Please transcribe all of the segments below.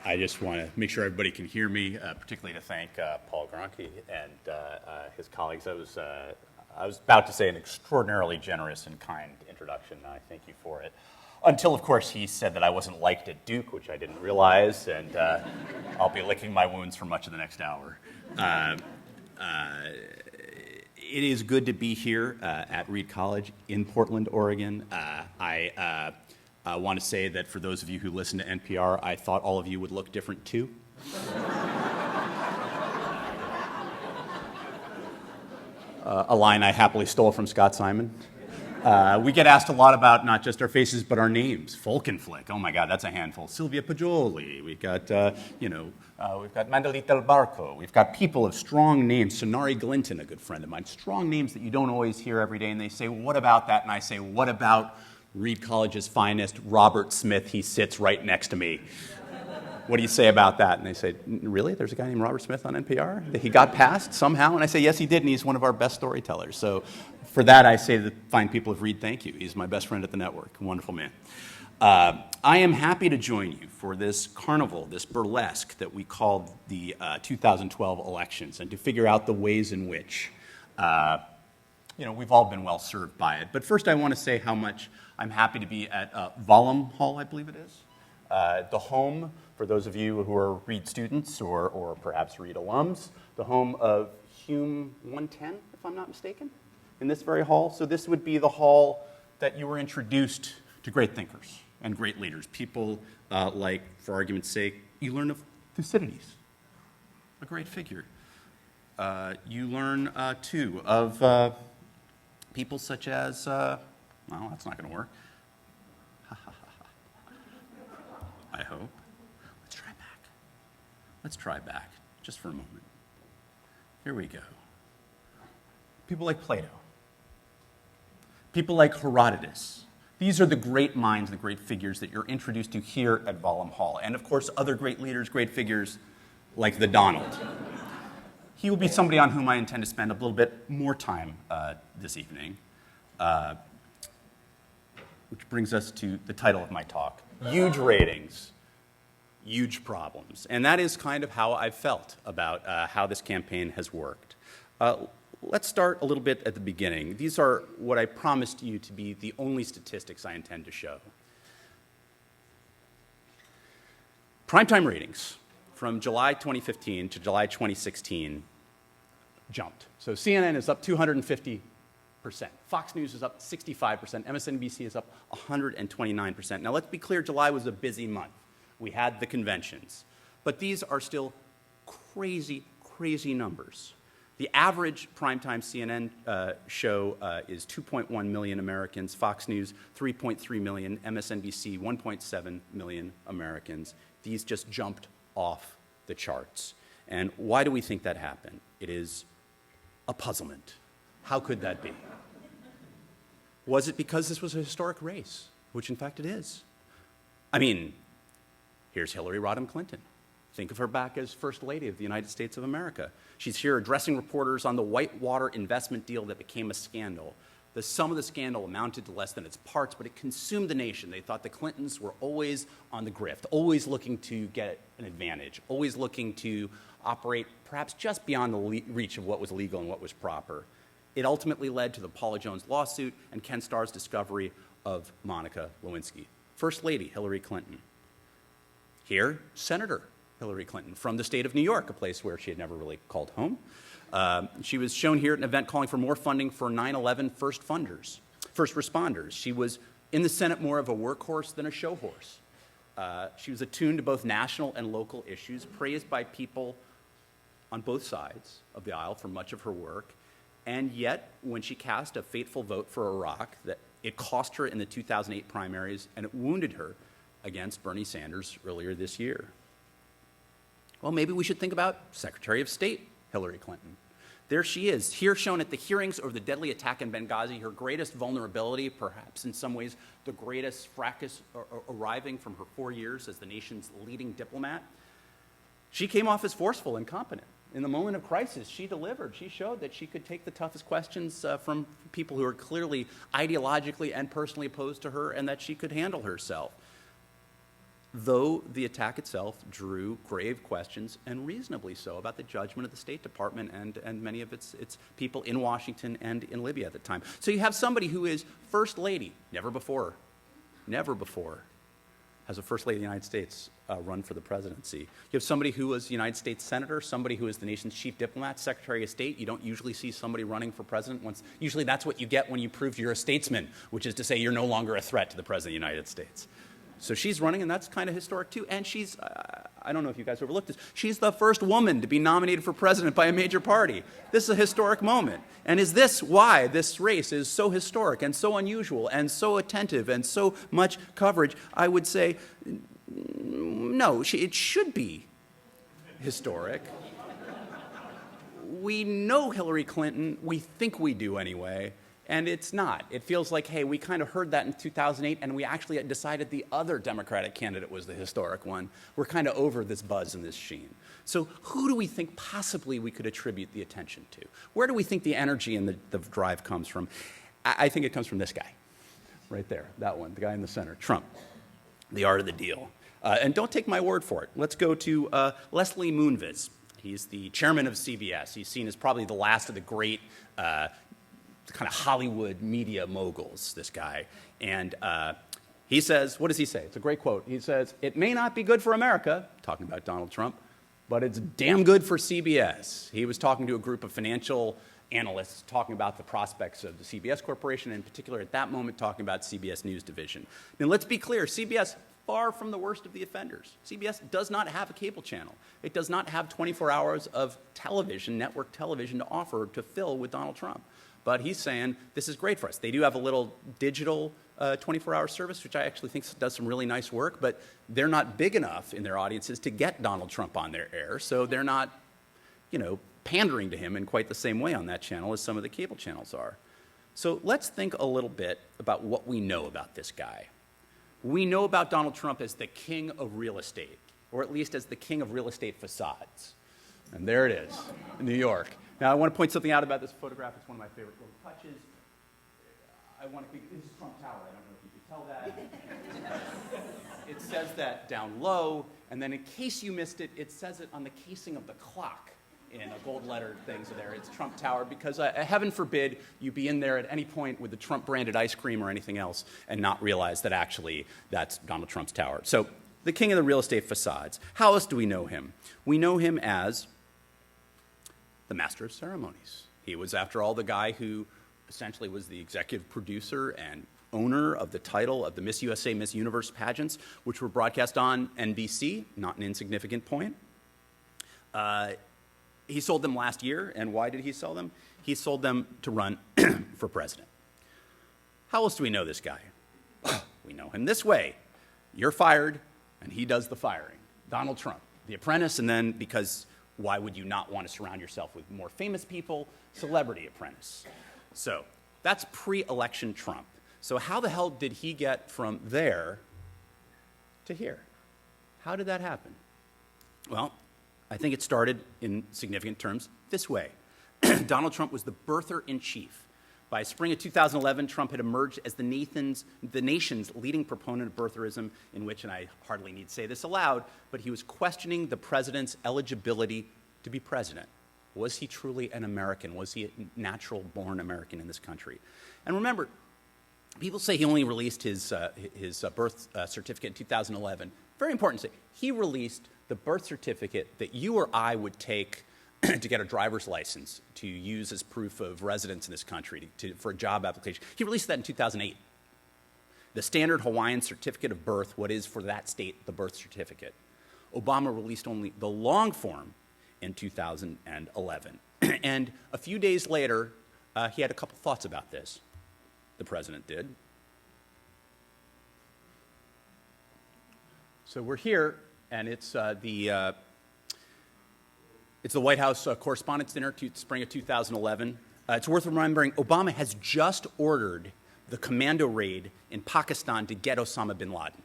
I just want to make sure everybody can hear me, particularly to thank Paul Gronke and his colleagues. I was about to say an extraordinarily generous and kind introduction, and I thank you for it. Until, of course, he said that I wasn't liked at Duke, which I didn't realize, and I'll be licking my wounds for much of the next hour. It is good to be here at Reed College in Portland, Oregon. I want to say that for those of you who listen to NPR, I thought all of you would look different too. A line I happily stole from Scott Simon. We get asked a lot about not just our faces, but our names. Folkenflik, oh my God, that's a handful. Silvia Poggioli, we've got, we've got Mandelita El Barco. We've got people of strong names. Sonari Glinton, a good friend of mine. Strong names that you don't always hear every day, and they say, what about that? And I say, what about Reed College's finest, Robert Smith? He sits right next to me. What do you say about that? And they say, really? There's a guy named Robert Smith on NPR? He got passed somehow? And I say, yes, he did, and he's one of our best storytellers. So for that, I say to the fine people of Reed, thank you. He's my best friend at the network. Wonderful man. I am happy to join you for this carnival, this burlesque that we called the 2012 elections, and to figure out the ways in which we've all been well served by it. But first, I want to say how much I'm happy to be at Volum Hall, I believe it is, the home, for those of you who are Reed students or perhaps Reed alums, the home of Hume 110, if I'm not mistaken, in this very hall. So this would be the hall that you were introduced to great thinkers and great leaders, people like, for argument's sake, you learn of Thucydides, a great figure. You learn, too, of people such as, well, that's not going to work. I hope. Let's try back, just for a moment. Here we go. People like Plato. People like Herodotus. These are the great minds, the great figures that you're introduced to here at Volum Hall. And of course, other great leaders, great figures like the Donald. He will be somebody on whom I intend to spend a little bit more time this evening, which brings us to the title of my talk, Huge Ratings, Huge Problems. And that is kind of how I've felt about how this campaign has worked. Let's start a little bit at the beginning. These are what I promised you to be the only statistics I intend to show. Primetime ratings from July 2015 to July 2016 jumped. So CNN is up 250%. Fox News is up 65%. MSNBC is up 129%. Now, let's be clear, July was a busy month. We had the conventions. But these are still crazy, crazy numbers. The average primetime CNN show is 2.1 million Americans, Fox News 3.3 million, MSNBC 1.7 million Americans. These just jumped off the charts. And why do we think that happened? It is a puzzlement. How could that be? Was it because this was a historic race, which in fact it is? I mean, here's Hillary Rodham Clinton. Think of her back as First Lady of the United States of America. She's here addressing reporters on the Whitewater investment deal that became a scandal. The sum of the scandal amounted to less than its parts, but it consumed the nation. They thought the Clintons were always on the grift, always looking to get an advantage, always looking to operate perhaps just beyond the reach of what was legal and what was proper. It ultimately led to the Paula Jones lawsuit and Ken Starr's discovery of Monica Lewinsky. First Lady Hillary Clinton. Here, Senator Hillary Clinton from the state of New York, a place where she had never really called home. She was shown here at an event calling for more funding for 9/11 first responders. She was in the Senate more of a workhorse than a show horse. She was attuned to both national and local issues, praised by people on both sides of the aisle for much of her work. And yet, when she cast a fateful vote for Iraq, that it cost her in the 2008 primaries, and it wounded her against Bernie Sanders earlier this year. Well, maybe we should think about Secretary of State Hillary Clinton. There she is, here shown at the hearings over the deadly attack in Benghazi, her greatest vulnerability, perhaps in some ways the greatest fracas arriving from her 4 years as the nation's leading diplomat. She came off as forceful and competent. In the moment of crisis, she delivered. She showed that she could take the toughest questions from people who are clearly ideologically and personally opposed to her, and that she could handle herself. though the attack itself drew grave questions, and reasonably so, about the judgment of the State Department and many of its people in Washington and in Libya at the time. So you have somebody who is First Lady, never before has a First Lady of the United States run for the presidency. You have somebody who was United States Senator, somebody who is the nation's chief diplomat, Secretary of State. You don't usually see somebody running for president once. Usually that's what you get when you prove you're a statesman, which is to say you're no longer a threat to the President of the United States. So she's running, and that's kind of historic too. And she's, I don't know if you guys overlooked this, she's the first woman to be nominated for president by a major party. This is a historic moment. And is this why this race is so historic and so unusual and so attentive and so much coverage? I would say, no, it should be historic. We know Hillary Clinton, we think we do anyway. And it's not. It feels like, hey, we kind of heard that in 2008, and we actually decided the other Democratic candidate was the historic one. We're kind of over this buzz and this sheen. So who do we think possibly we could attribute the attention to? Where do we think the energy and the drive comes from? I think it comes from this guy, right there, that one, the guy in the center, Trump, the art of the deal. And don't take my word for it. Let's go to Leslie Moonves. He's the chairman of CBS. He's seen as probably the last of the great kind of Hollywood media moguls, this guy. And he says, what does he say? It's a great quote. He says, "It may not be good for America," talking about Donald Trump, "but it's damn good for CBS." He was talking to a group of financial analysts talking about the prospects of the CBS Corporation, and in particular at that moment talking about CBS News Division. Now let's be clear, CBS, far from the worst of the offenders. CBS does not have a cable channel. It does not have 24 hours of television, network television to offer to fill with Donald Trump. But he's saying, this is great for us. They do have a little digital 24-hour service, which I actually think does some really nice work, but they're not big enough in their audiences to get Donald Trump on their air, so they're not, pandering to him in quite the same way on that channel as some of the cable channels are. So let's think a little bit about what we know about this guy. We know about Donald Trump as the king of real estate, or at least as the king of real estate facades. And there it is, in New York. Now, I want to point something out about this photograph. It's one of my favorite little touches. This is Trump Tower. I don't know if you can tell that. It says that down low, and then in case you missed it, it says it on the casing of the clock in a gold-lettered thing. So there, it's Trump Tower, because heaven forbid you be in there at any point with the Trump-branded ice cream or anything else and not realize that actually that's Donald Trump's tower. So the king of the real estate facades. How else do we know him? We know him as the master of ceremonies. He was, after all, the guy who essentially was the executive producer and owner of the title of the Miss USA, Miss Universe pageants, which were broadcast on NBC, not an insignificant point. He sold them last year, and why did he sell them? He sold them to run for president. How else do we know this guy? We know him this way. You're fired, and he does the firing. Donald Trump, the apprentice, and then, because why would you not want to surround yourself with more famous people? Celebrity apprentice. So that's pre-election Trump. So how the hell did he get from there to here? How did that happen? Well, I think it started in significant terms this way. Donald Trump was the birther-in-chief. By spring of 2011, Trump had emerged as the nation's leading proponent of birtherism, in which, and I hardly need to say this aloud, but he was questioning the president's eligibility to be president. Was he truly an American? Was he a natural-born American in this country? And remember, people say he only released his birth certificate in 2011. Very important to say, he released the birth certificate that you or I would take to get a driver's license to use as proof of residence in this country for a job application. He released that in 2008. The standard Hawaiian certificate of birth, what is for that state the birth certificate. Obama released only the long form in 2011. And a few days later, he had a couple thoughts about this. The president did. So we're here, and it's the White House Correspondents' Dinner, spring of 2011. It's worth remembering, Obama has just ordered the commando raid in Pakistan to get Osama bin Laden.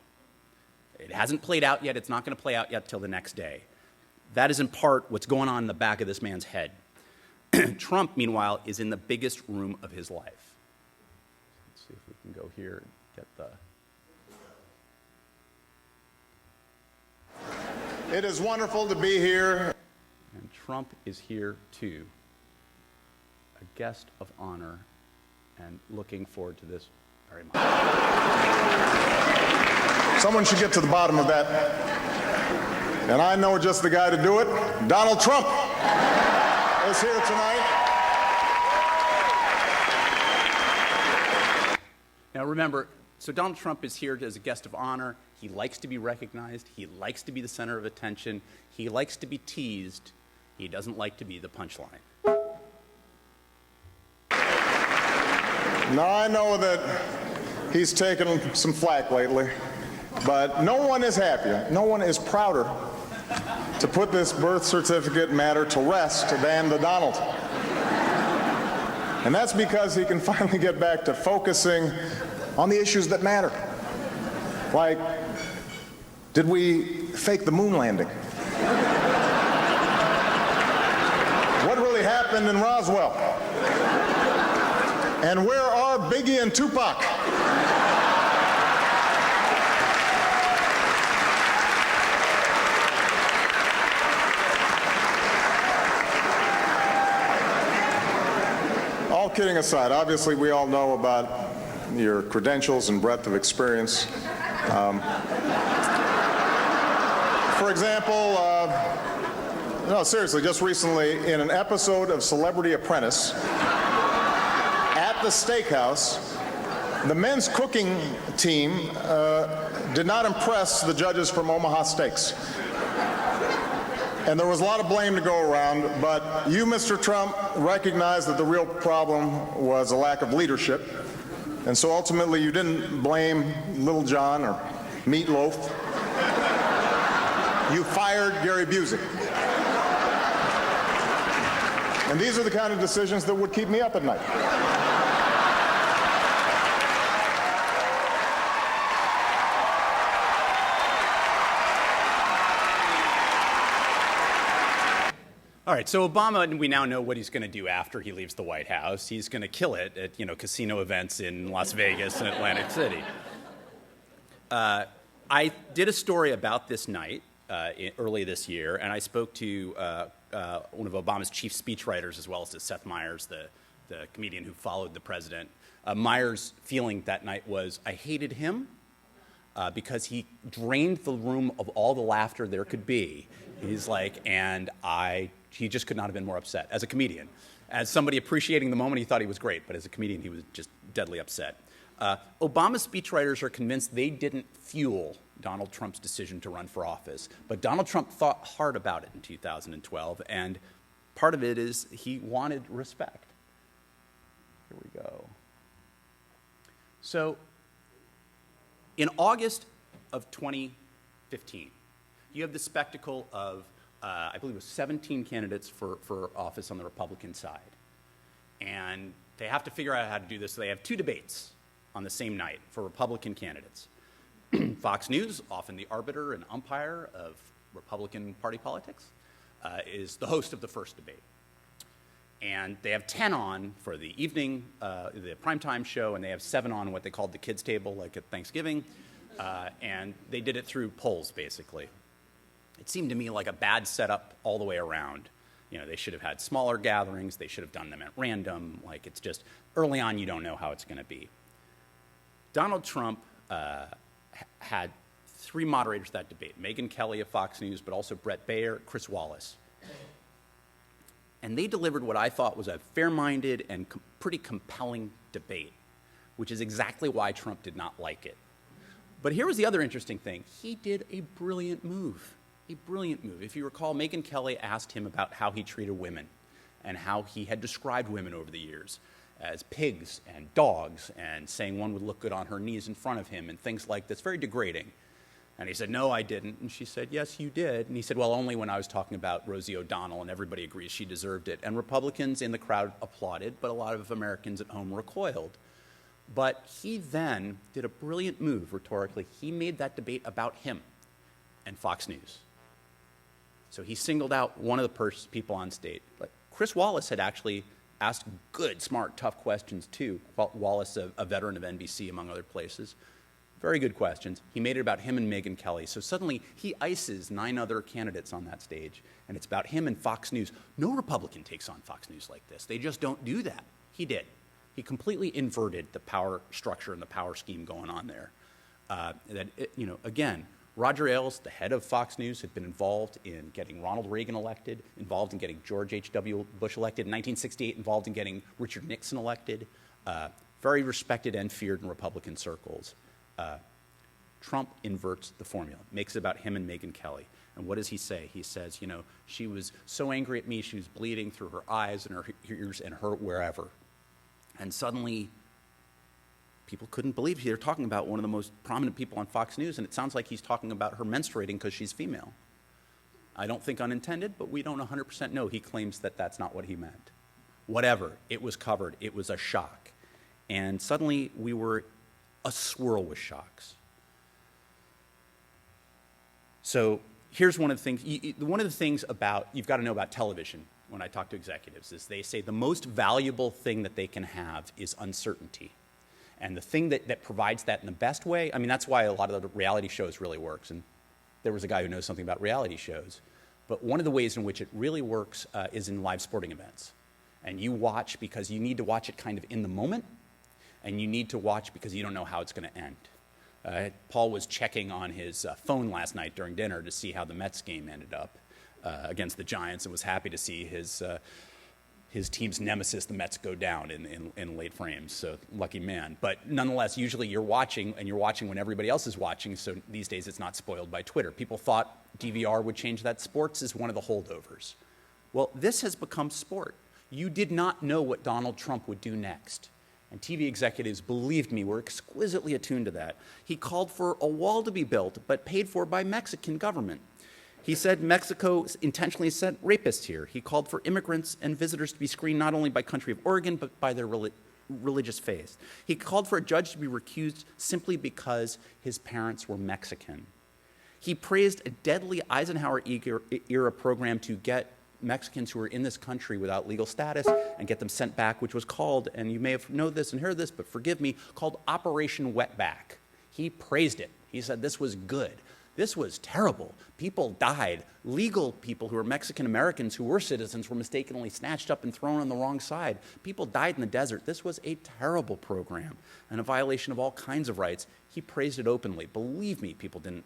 It hasn't played out yet. It's not going to play out yet till the next day. That is in part what's going on in the back of this man's head. Trump, meanwhile, is in the biggest room of his life. Let's see if we can go here and get the... It is wonderful to be here. And Trump is here too, a guest of honor, and looking forward to this very much. Someone should get to the bottom of that. And I know just the guy to do it. Donald Trump is here tonight. Now remember, so Donald Trump is here as a guest of honor. He likes to be recognized. He likes to be the center of attention. He likes to be teased. He doesn't like to be the punchline. Now, I know that he's taken some flack lately, but no one is happier, no one is prouder to put this birth certificate matter to rest than the Donald. And that's because he can finally get back to focusing on the issues that matter. Like, did we fake the moon landing? What really happened in Roswell? And where are Biggie and Tupac? All kidding aside, obviously we all know about your credentials and breadth of experience. For example, no, seriously, just recently in an episode of Celebrity Apprentice at the steakhouse, the men's cooking team did not impress the judges from Omaha Steaks. And there was a lot of blame to go around, but you, Mr. Trump, recognized that the real problem was a lack of leadership. And so ultimately you didn't blame Little John or Meatloaf. You fired Gary Busey. And these are the kind of decisions that would keep me up at night. All right, so Obama, and we now know what he's going to do after he leaves the White House. He's going to kill it at, casino events in Las Vegas and Atlantic City. I did a story about this night early this year, and I spoke to one of Obama's chief speechwriters, as well as to Seth Meyers, the comedian who followed the president. Meyers' feeling that night was, I hated him because he drained the room of all the laughter there could be. He's like, he just could not have been more upset as a comedian. As somebody appreciating the moment, he thought he was great, but as a comedian, he was just deadly upset. Obama's speechwriters are convinced they didn't fuel Donald Trump's decision to run for office, but Donald Trump thought hard about it in 2012, and part of it is he wanted respect. Here we go. So, in August of 2015, you have the spectacle of, I believe it was 17 candidates for office on the Republican side. And they have to figure out how to do this, so they have two debates on the same night for Republican candidates. Fox News, often the arbiter and umpire of Republican Party politics, is the host of the first debate. And they have 10 on for the evening, the primetime show, and they have 7 on what they called the kids' table, like at Thanksgiving. And they did it through polls, basically. It seemed to me like a bad setup all the way around. They should have had smaller gatherings. They should have done them at random. Like, it's just, early on, you don't know how it's going to be. Donald Trump had 3 moderators for that debate, Megyn Kelly of Fox News, but also Brett Baer, Chris Wallace. And they delivered what I thought was a fair-minded and pretty compelling debate, which is exactly why Trump did not like it. But here was the other interesting thing. He did a brilliant move. A brilliant move. If you recall, Megyn Kelly asked him about how he treated women and how he had described women over the years as pigs and dogs and saying one would look good on her knees in front of him and things like this, very degrading. And he said, no, I didn't. And she said, yes, you did. And he said, well, only when I was talking about Rosie O'Donnell, and everybody agrees she deserved it. And Republicans in the crowd applauded, but a lot of Americans at home recoiled. But he then did a brilliant move rhetorically. He made that debate about him and Fox News. So he singled out one of the people on stage. But Chris Wallace had actually asked good, smart, tough questions too. Wallace, a veteran of NBC, among other places. Very good questions. He made it about him and Megyn Kelly. So suddenly he ices 9 other candidates on that stage, and it's about him and Fox News. No Republican takes on Fox News like this. They just don't do that. He did. He completely inverted the power structure and the power scheme going on there. Again, Roger Ailes, the head of Fox News, had been involved in getting Ronald Reagan elected, involved in getting George H.W. Bush elected, in 1968 involved in getting Richard Nixon elected, very respected and feared in Republican circles. Trump inverts the formula, makes it about him and Megyn Kelly. And what does he say? He says, she was so angry at me, she was bleeding through her eyes and her ears and her wherever. And suddenly, people couldn't believe they're talking about one of the most prominent people on Fox News, and it sounds like he's talking about her menstruating because she's female. I don't think unintended, but we don't 100% know. He claims that that's not what he meant. Whatever, it was covered. It was a shock. And suddenly, we were a swirl with shocks. So here's one of the things. One of the things you've got to know about television when I talk to executives is they say the most valuable thing that they can have is uncertainty. And the thing that provides that in the best way, that's why a lot of the reality shows really works. And there was a guy who knows something about reality shows. But one of the ways in which it really works is in live sporting events. And you watch because you need to watch it kind of in the moment, and you need to watch because you don't know how it's going to end. Paul was checking on his phone last night during dinner to see how the Mets game ended up against the Giants, and was happy to see his team's nemesis, the Mets, go down in late frames. So lucky man. But nonetheless, usually you're watching, and you're watching when everybody else is watching, so these days it's not spoiled by Twitter. People thought DVR would change that. Sports is one of the holdovers. Well, this has become sport. You did not know what Donald Trump would do next. And TV executives, believed me, were exquisitely attuned to that. He called for a wall to be built, but paid for by Mexican government. He said Mexico intentionally sent rapists here. He called for immigrants and visitors to be screened not only by country of origin, but by their religious faith. He called for a judge to be recused simply because his parents were Mexican. He praised a deadly Eisenhower-era program to get Mexicans who were in this country without legal status and get them sent back, which was called, and you may have known this and heard this, but forgive me, called Operation Wetback. He praised it. He said this was good. This was terrible. People died. Legal people who were Mexican Americans who were citizens were mistakenly snatched up and thrown on the wrong side. People died in the desert. This was a terrible program and a violation of all kinds of rights. He praised it openly. Believe me, people didn't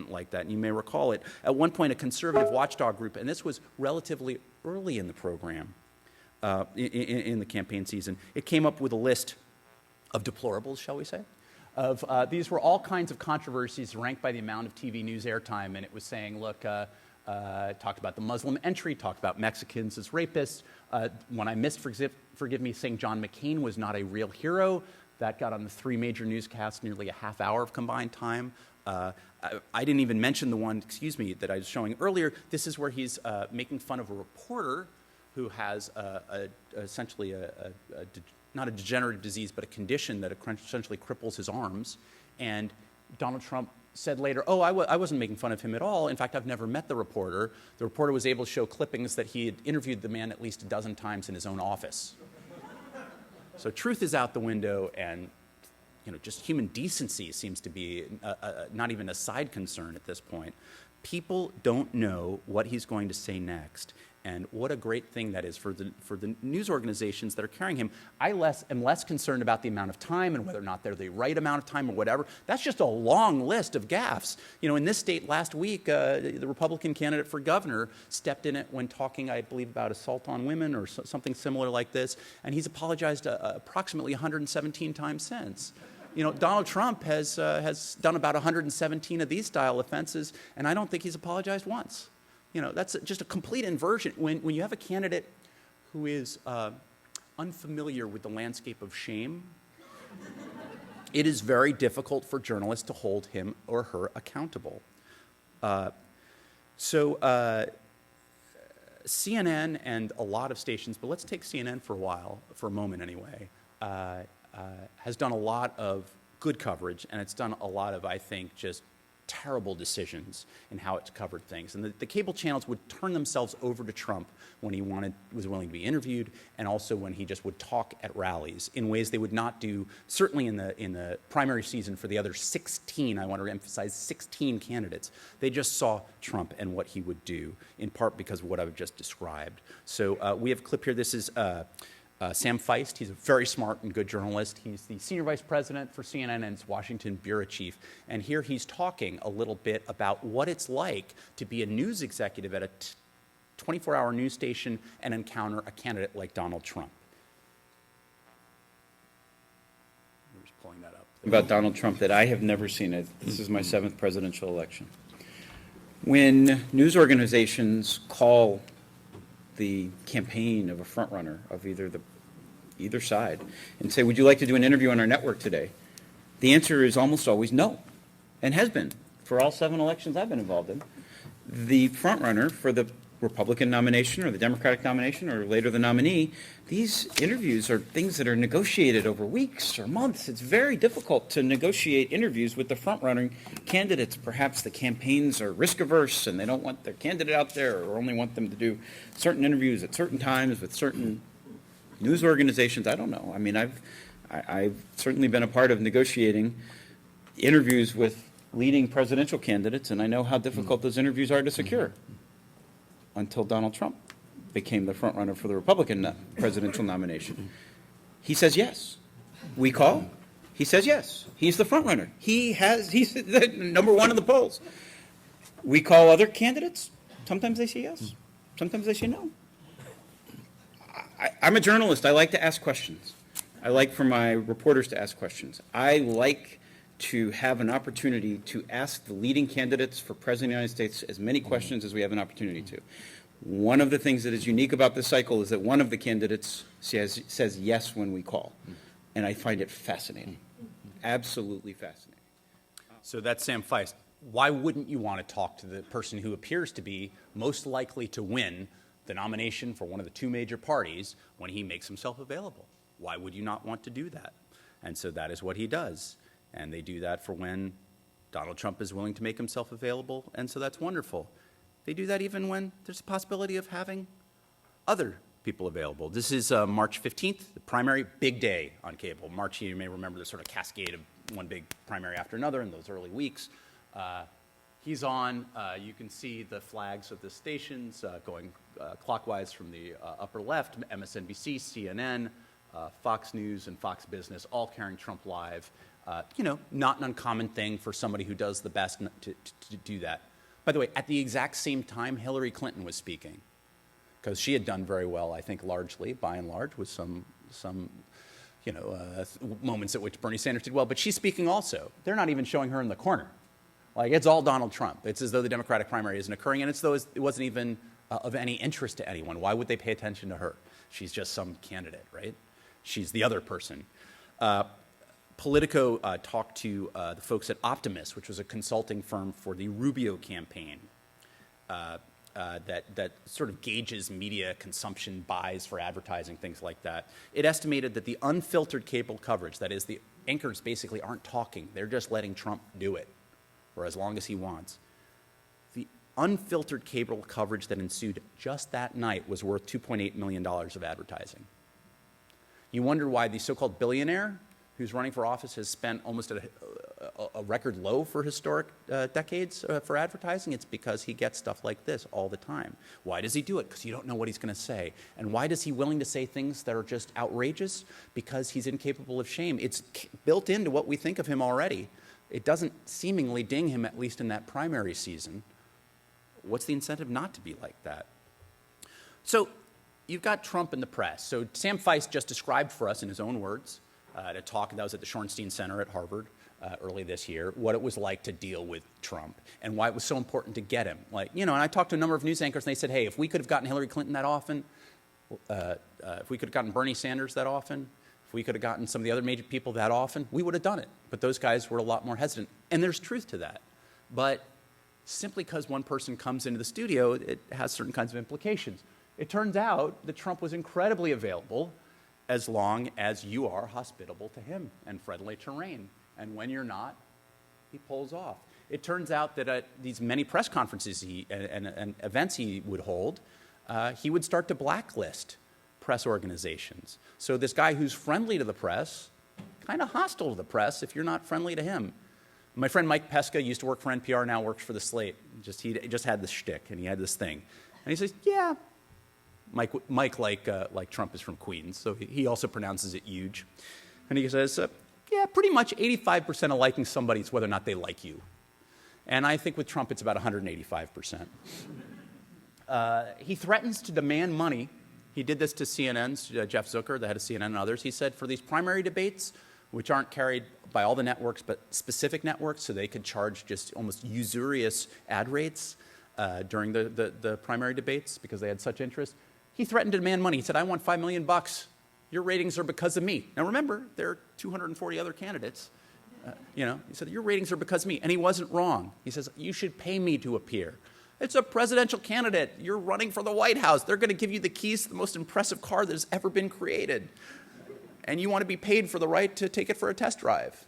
like that, and you may recall it. At one point, a conservative watchdog group, and this was relatively early in the program, in the campaign season, it came up with a list of deplorables, shall we say? These were all kinds of controversies ranked by the amount of TV news airtime, and it was saying, look, talked about the Muslim entry, talked about Mexicans as rapists. When I missed, forgive me, saying John McCain was not a real hero, that got on the 3 major newscasts nearly a half hour of combined time. I didn't even mention the one, that I was showing earlier. This is where he's making fun of a reporter who has essentially not a degenerative disease, but a condition that essentially cripples his arms. And Donald Trump said later, I wasn't making fun of him at all. In fact, I've never met the reporter. The reporter was able to show clippings that he had interviewed the man at least a dozen times in his own office. So truth is out the window, and just human decency seems to be not even a side concern at this point. People don't know what he's going to say next, and what a great thing that is for the news organizations that are carrying him. I am less concerned about the amount of time and whether or not they're the right amount of time or whatever. That's just a long list of gaffes. In this state last week, the Republican candidate for governor stepped in it when talking, I believe, about assault on women or something similar like this, and he's apologized approximately 117 times since. Donald Trump has done about 117 of these style offenses, and I don't think he's apologized once. That's just a complete inversion. When you have a candidate who is unfamiliar with the landscape of shame, it is very difficult for journalists to hold him or her accountable. So CNN and a lot of stations, but let's take CNN for a moment anyway, has done a lot of good coverage, and it's done a lot of, I think, just terrible decisions in how it covered things. And the cable channels would turn themselves over to Trump when he was willing to be interviewed, and also when he just would talk at rallies in ways they would not do, certainly in the primary season for the other 16, I want to emphasize 16 candidates. They just saw Trump and what he would do, in part because of what I've just described. So we have a clip here. This is Sam Feist. He's a very smart and good journalist. He's the senior vice president for CNN and its Washington bureau chief. And here he's talking a little bit about what it's like to be a news executive at a 24-hour news station and encounter a candidate like Donald Trump. We're just pulling that up. About Donald Trump that I have never seen. This is my 7th presidential election. When news organizations call the campaign of a frontrunner of either side and say, would you like to do an interview on our network today? The answer is almost always no, and has been for all 7 elections I've been involved in. The frontrunner for the Republican nomination or the Democratic nomination or later the nominee, these interviews are things that are negotiated over weeks or months. It's very difficult to negotiate interviews with the front-running candidates. Perhaps the campaigns are risk-averse and they don't want their candidate out there or only want them to do certain interviews at certain times with certain news organizations. I don't know. I mean, I've certainly been a part of negotiating interviews with leading presidential candidates, and I know how difficult those interviews are to secure. Until Donald Trump became the front runner for the Republican presidential nomination. He says yes. We call. He says yes. He's the front runner. He's the number 1 in the polls. We call other candidates. Sometimes they say yes. Sometimes they say no. I'm a journalist. I like to ask questions. I like for my reporters to ask questions. I like to have an opportunity to ask the leading candidates for President of the United States as many questions as we have an opportunity to. One of the things that is unique about this cycle is that one of the candidates says yes when we call. And I find it fascinating. Absolutely fascinating. So that's Sam Feist. Why wouldn't you want to talk to the person who appears to be most likely to win the nomination for one of the 2 major parties when he makes himself available? Why would you not want to do that? And so that is what he does. And they do that for when Donald Trump is willing to make himself available, and so that's wonderful. They do that even when there's a possibility of having other people available. This is March 15th, the primary, big day on cable. March, you may remember the sort of cascade of one big primary after another in those early weeks. He's on. You can see the flags of the stations going clockwise from the upper left, MSNBC, CNN, Fox News, and Fox Business, all carrying Trump live. Not an uncommon thing for somebody who does the best to do that. By the way, at the exact same time, Hillary Clinton was speaking, because she had done very well, I think, largely, by and large, with some moments at which Bernie Sanders did well. But she's speaking also. They're not even showing her in the corner. Like, it's all Donald Trump. It's as though the Democratic primary isn't occurring, and it's as though it wasn't even of any interest to anyone. Why would they pay attention to her? She's just some candidate, right? She's the other person. Politico talked to the folks at Optimus, which was a consulting firm for the Rubio campaign that sort of gauges media consumption, buys for advertising, things like that. It estimated that the unfiltered cable coverage, that is, the anchors basically aren't talking, they're just letting Trump do it for as long as he wants. The unfiltered cable coverage that ensued just that night was worth $2.8 million of advertising. You wonder why the so-called billionaire who's running for office has spent almost a record low for historic decades for advertising. It's because he gets stuff like this all the time. Why does he do it? Because you don't know what he's going to say. And why does he willing to say things that are just outrageous? Because he's incapable of shame. It's built into what we think of him already. It doesn't seemingly ding him, at least in that primary season. What's the incentive not to be like that? So you've got Trump in the press. So Sam Feist just described for us in his own words at a talk that was at the Shorenstein Center at Harvard early this year, what it was like to deal with Trump and why it was so important to get him. And I talked to a number of news anchors, and they said, hey, if we could have gotten Hillary Clinton that often, if we could have gotten Bernie Sanders that often, if we could have gotten some of the other major people that often, we would have done it. But those guys were a lot more hesitant. And there's truth to that. But simply because one person comes into the studio, it has certain kinds of implications. It turns out that Trump was incredibly available as long as you are hospitable to him and friendly terrain. And when you're not, he pulls off. It turns out that at these many press conferences and events he would hold, he would start to blacklist press organizations. So this guy who's friendly to the press, kind of hostile to the press if you're not friendly to him. My friend Mike Pesca used to work for NPR, now works for The Slate. He just had this shtick, and he had this thing. And he says, yeah. Mike like Trump, is from Queens, so he also pronounces it Yuge. And he says, yeah, pretty much 85% of liking somebody is whether or not they like you. And I think with Trump, it's about 185%. He threatens to demand money. He did this to CNN's Jeff Zucker, the head of CNN, and others. He said for these primary debates, which aren't carried by all the networks, but specific networks, so they could charge just almost usurious ad rates during the primary debates because they had such interest. He threatened to demand money. He said, I want $5 million. Your ratings are because of me. Now remember, there are 240 other candidates. He said, your ratings are because of me. And he wasn't wrong. He says, you should pay me to appear. It's a presidential candidate. You're running for the White House. They're going to give you the keys to the most impressive car that has ever been created. And you want to be paid for the right to take it for a test drive.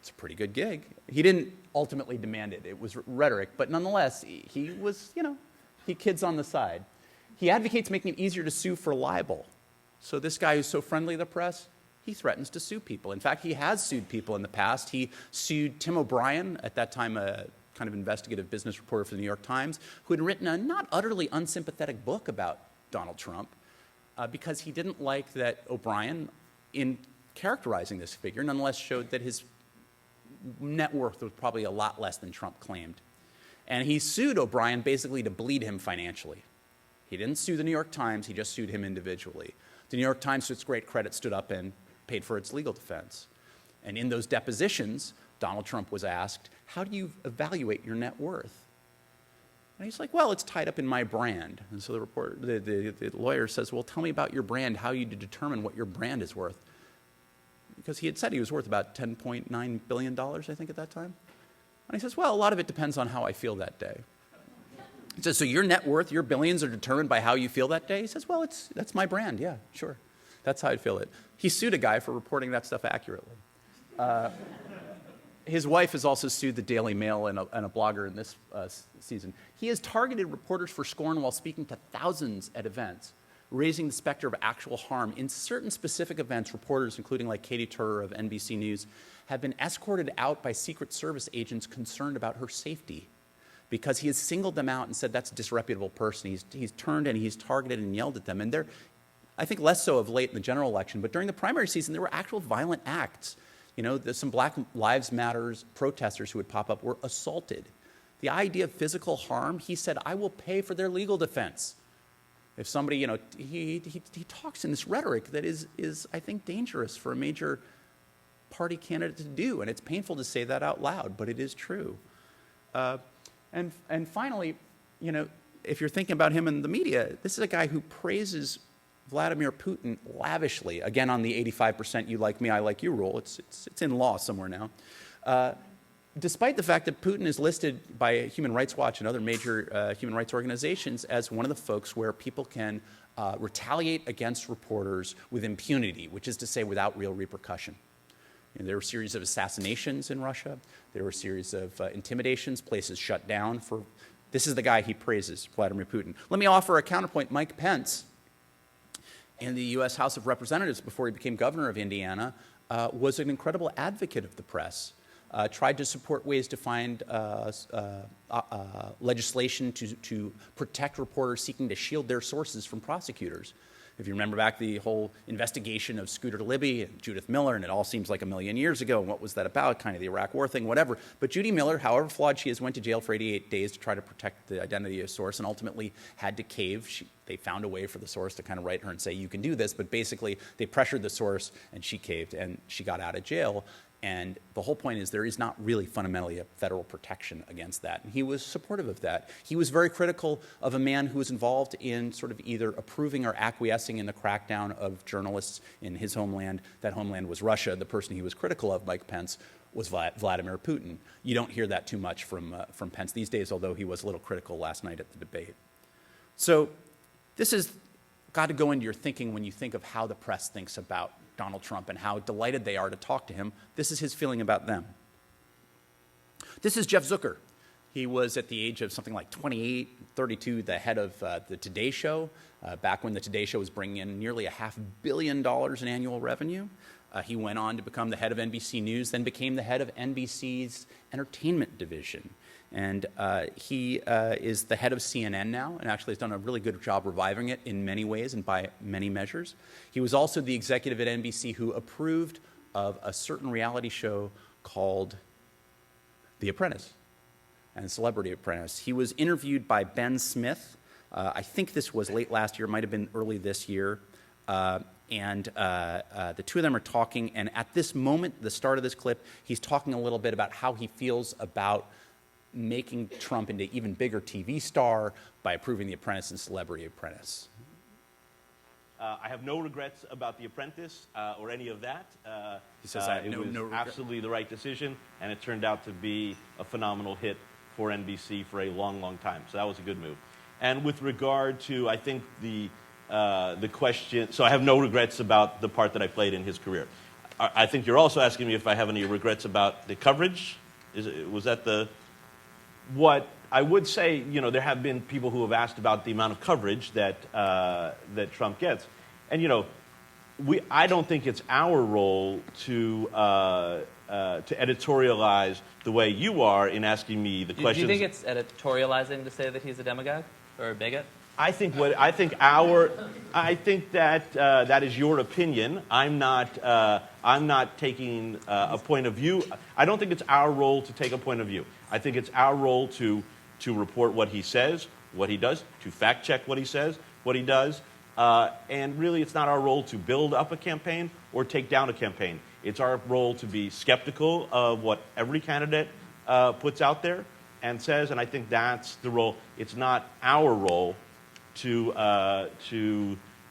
It's a pretty good gig. He didn't ultimately demand it. It was rhetoric. But nonetheless, he was, he kids on the side. He advocates making it easier to sue for libel. So this guy who's so friendly to the press, he threatens to sue people. In fact, he has sued people in the past. He sued Tim O'Brien, at that time a kind of investigative business reporter for the New York Times, who had written a not utterly unsympathetic book about Donald Trump, because he didn't like that O'Brien, in characterizing this figure, nonetheless showed that his net worth was probably a lot less than Trump claimed. And he sued O'Brien basically to bleed him financially. He didn't sue the New York Times, he just sued him individually. The New York Times, to its great credit, stood up and paid for its legal defense. And in those depositions, Donald Trump was asked, how do you evaluate your net worth? And he's like, well, it's tied up in my brand. And so the lawyer says, well, tell me about your brand, how you determine what your brand is worth. Because he had said he was worth about $10.9 billion, I think, at that time. And he says, well, a lot of it depends on how I feel that day. He says, so your net worth, your billions are determined by how you feel that day? He says, well, that's my brand, yeah, sure. That's how I feel it. He sued a guy for reporting that stuff accurately. His wife has also sued the Daily Mail and a blogger in this season. He has targeted reporters for scorn while speaking to thousands at events, raising the specter of actual harm. In certain specific events, reporters, including like Katie Turner of NBC News, have been escorted out by Secret Service agents concerned about her safety, because he has singled them out and said that's a disreputable person. He's turned and he's targeted and yelled at them. And they're, I think, less so of late in the general election, but during the primary season, there were actual violent acts. Some Black Lives Matter protesters who would pop up were assaulted. The idea of physical harm, he said, I will pay for their legal defense. If somebody, he talks in this rhetoric that is, I think, dangerous for a major party candidate to do. And it's painful to say that out loud, but it is true. And finally, if you're thinking about him in the media, this is a guy who praises Vladimir Putin lavishly, again on the 85% you like me, I like you rule. It's in law somewhere now. Despite the fact that Putin is listed by Human Rights Watch and other major human rights organizations as one of the folks where people can retaliate against reporters with impunity, which is to say without real repercussion. There were a series of assassinations in Russia. There were a series of intimidations, places shut down for... This is the guy he praises, Vladimir Putin. Let me offer a counterpoint. Mike Pence, in the U.S. House of Representatives before he became governor of Indiana, was an incredible advocate of the press, tried to support ways to find legislation to protect reporters seeking to shield their sources from prosecutors. If you remember back the whole investigation of Scooter Libby and Judith Miller, and it all seems like a million years ago, and what was that about, kind of the Iraq War thing, whatever. But Judy Miller, however flawed she is, went to jail for 88 days to try to protect the identity of a source and ultimately had to cave. They found a way for the source to kind of write her and say, you can do this, but basically they pressured the source and she caved and she got out of jail. And the whole point is there is not really fundamentally a federal protection against that. And he was supportive of that. He was very critical of a man who was involved in sort of either approving or acquiescing in the crackdown of journalists in his homeland. That homeland was Russia. The person he was critical of, Mike Pence, was Vladimir Putin. You don't hear that too much from Pence these days, although he was a little critical last night at the debate. So this has got to go into your thinking when you think of how the press thinks about Donald Trump and how delighted they are to talk to him. This is his feeling about them. This is Jeff Zucker. He was at the age of something like 28, 32, the head of the Today Show, back when the Today Show was bringing in nearly $500 million in annual revenue. He went on to become the head of NBC News, then became the head of NBC's entertainment division. And he is the head of CNN now, and actually has done a really good job reviving it in many ways and by many measures. He was also the executive at NBC who approved of a certain reality show called The Apprentice and Celebrity Apprentice. He was interviewed by Ben Smith. I think this was late last year, might have been early this year. And the two of them are talking, and at this moment, the start of this clip, he's talking a little bit about how he feels about making Trump into an even bigger TV star by approving The Apprentice and Celebrity Apprentice. I have no regrets about The Apprentice or any of that. He says it was absolutely the right decision, and it turned out to be a phenomenal hit for NBC for a long, long time. So that was a good move. And with regard to, I think, the question, so I have no regrets about the part that I played in his career. I think you're also asking me if I have any regrets about the coverage. Was that the... What I would say, you know, there have been people who have asked about the amount of coverage that that Trump gets, and you know, I don't think it's our role to editorialize the way you are in asking me the questions. Do you think it's editorializing to say that he's a demagogue or a bigot? I think that that is your opinion. I'm not taking a point of view. I don't think it's our role to take a point of view. I think it's our role to report what he says, what he does, to fact check what he says, what he does, and really it's not our role to build up a campaign or take down a campaign. It's our role to be skeptical of what every candidate puts out there and says, and I think that's the role. It's not our role to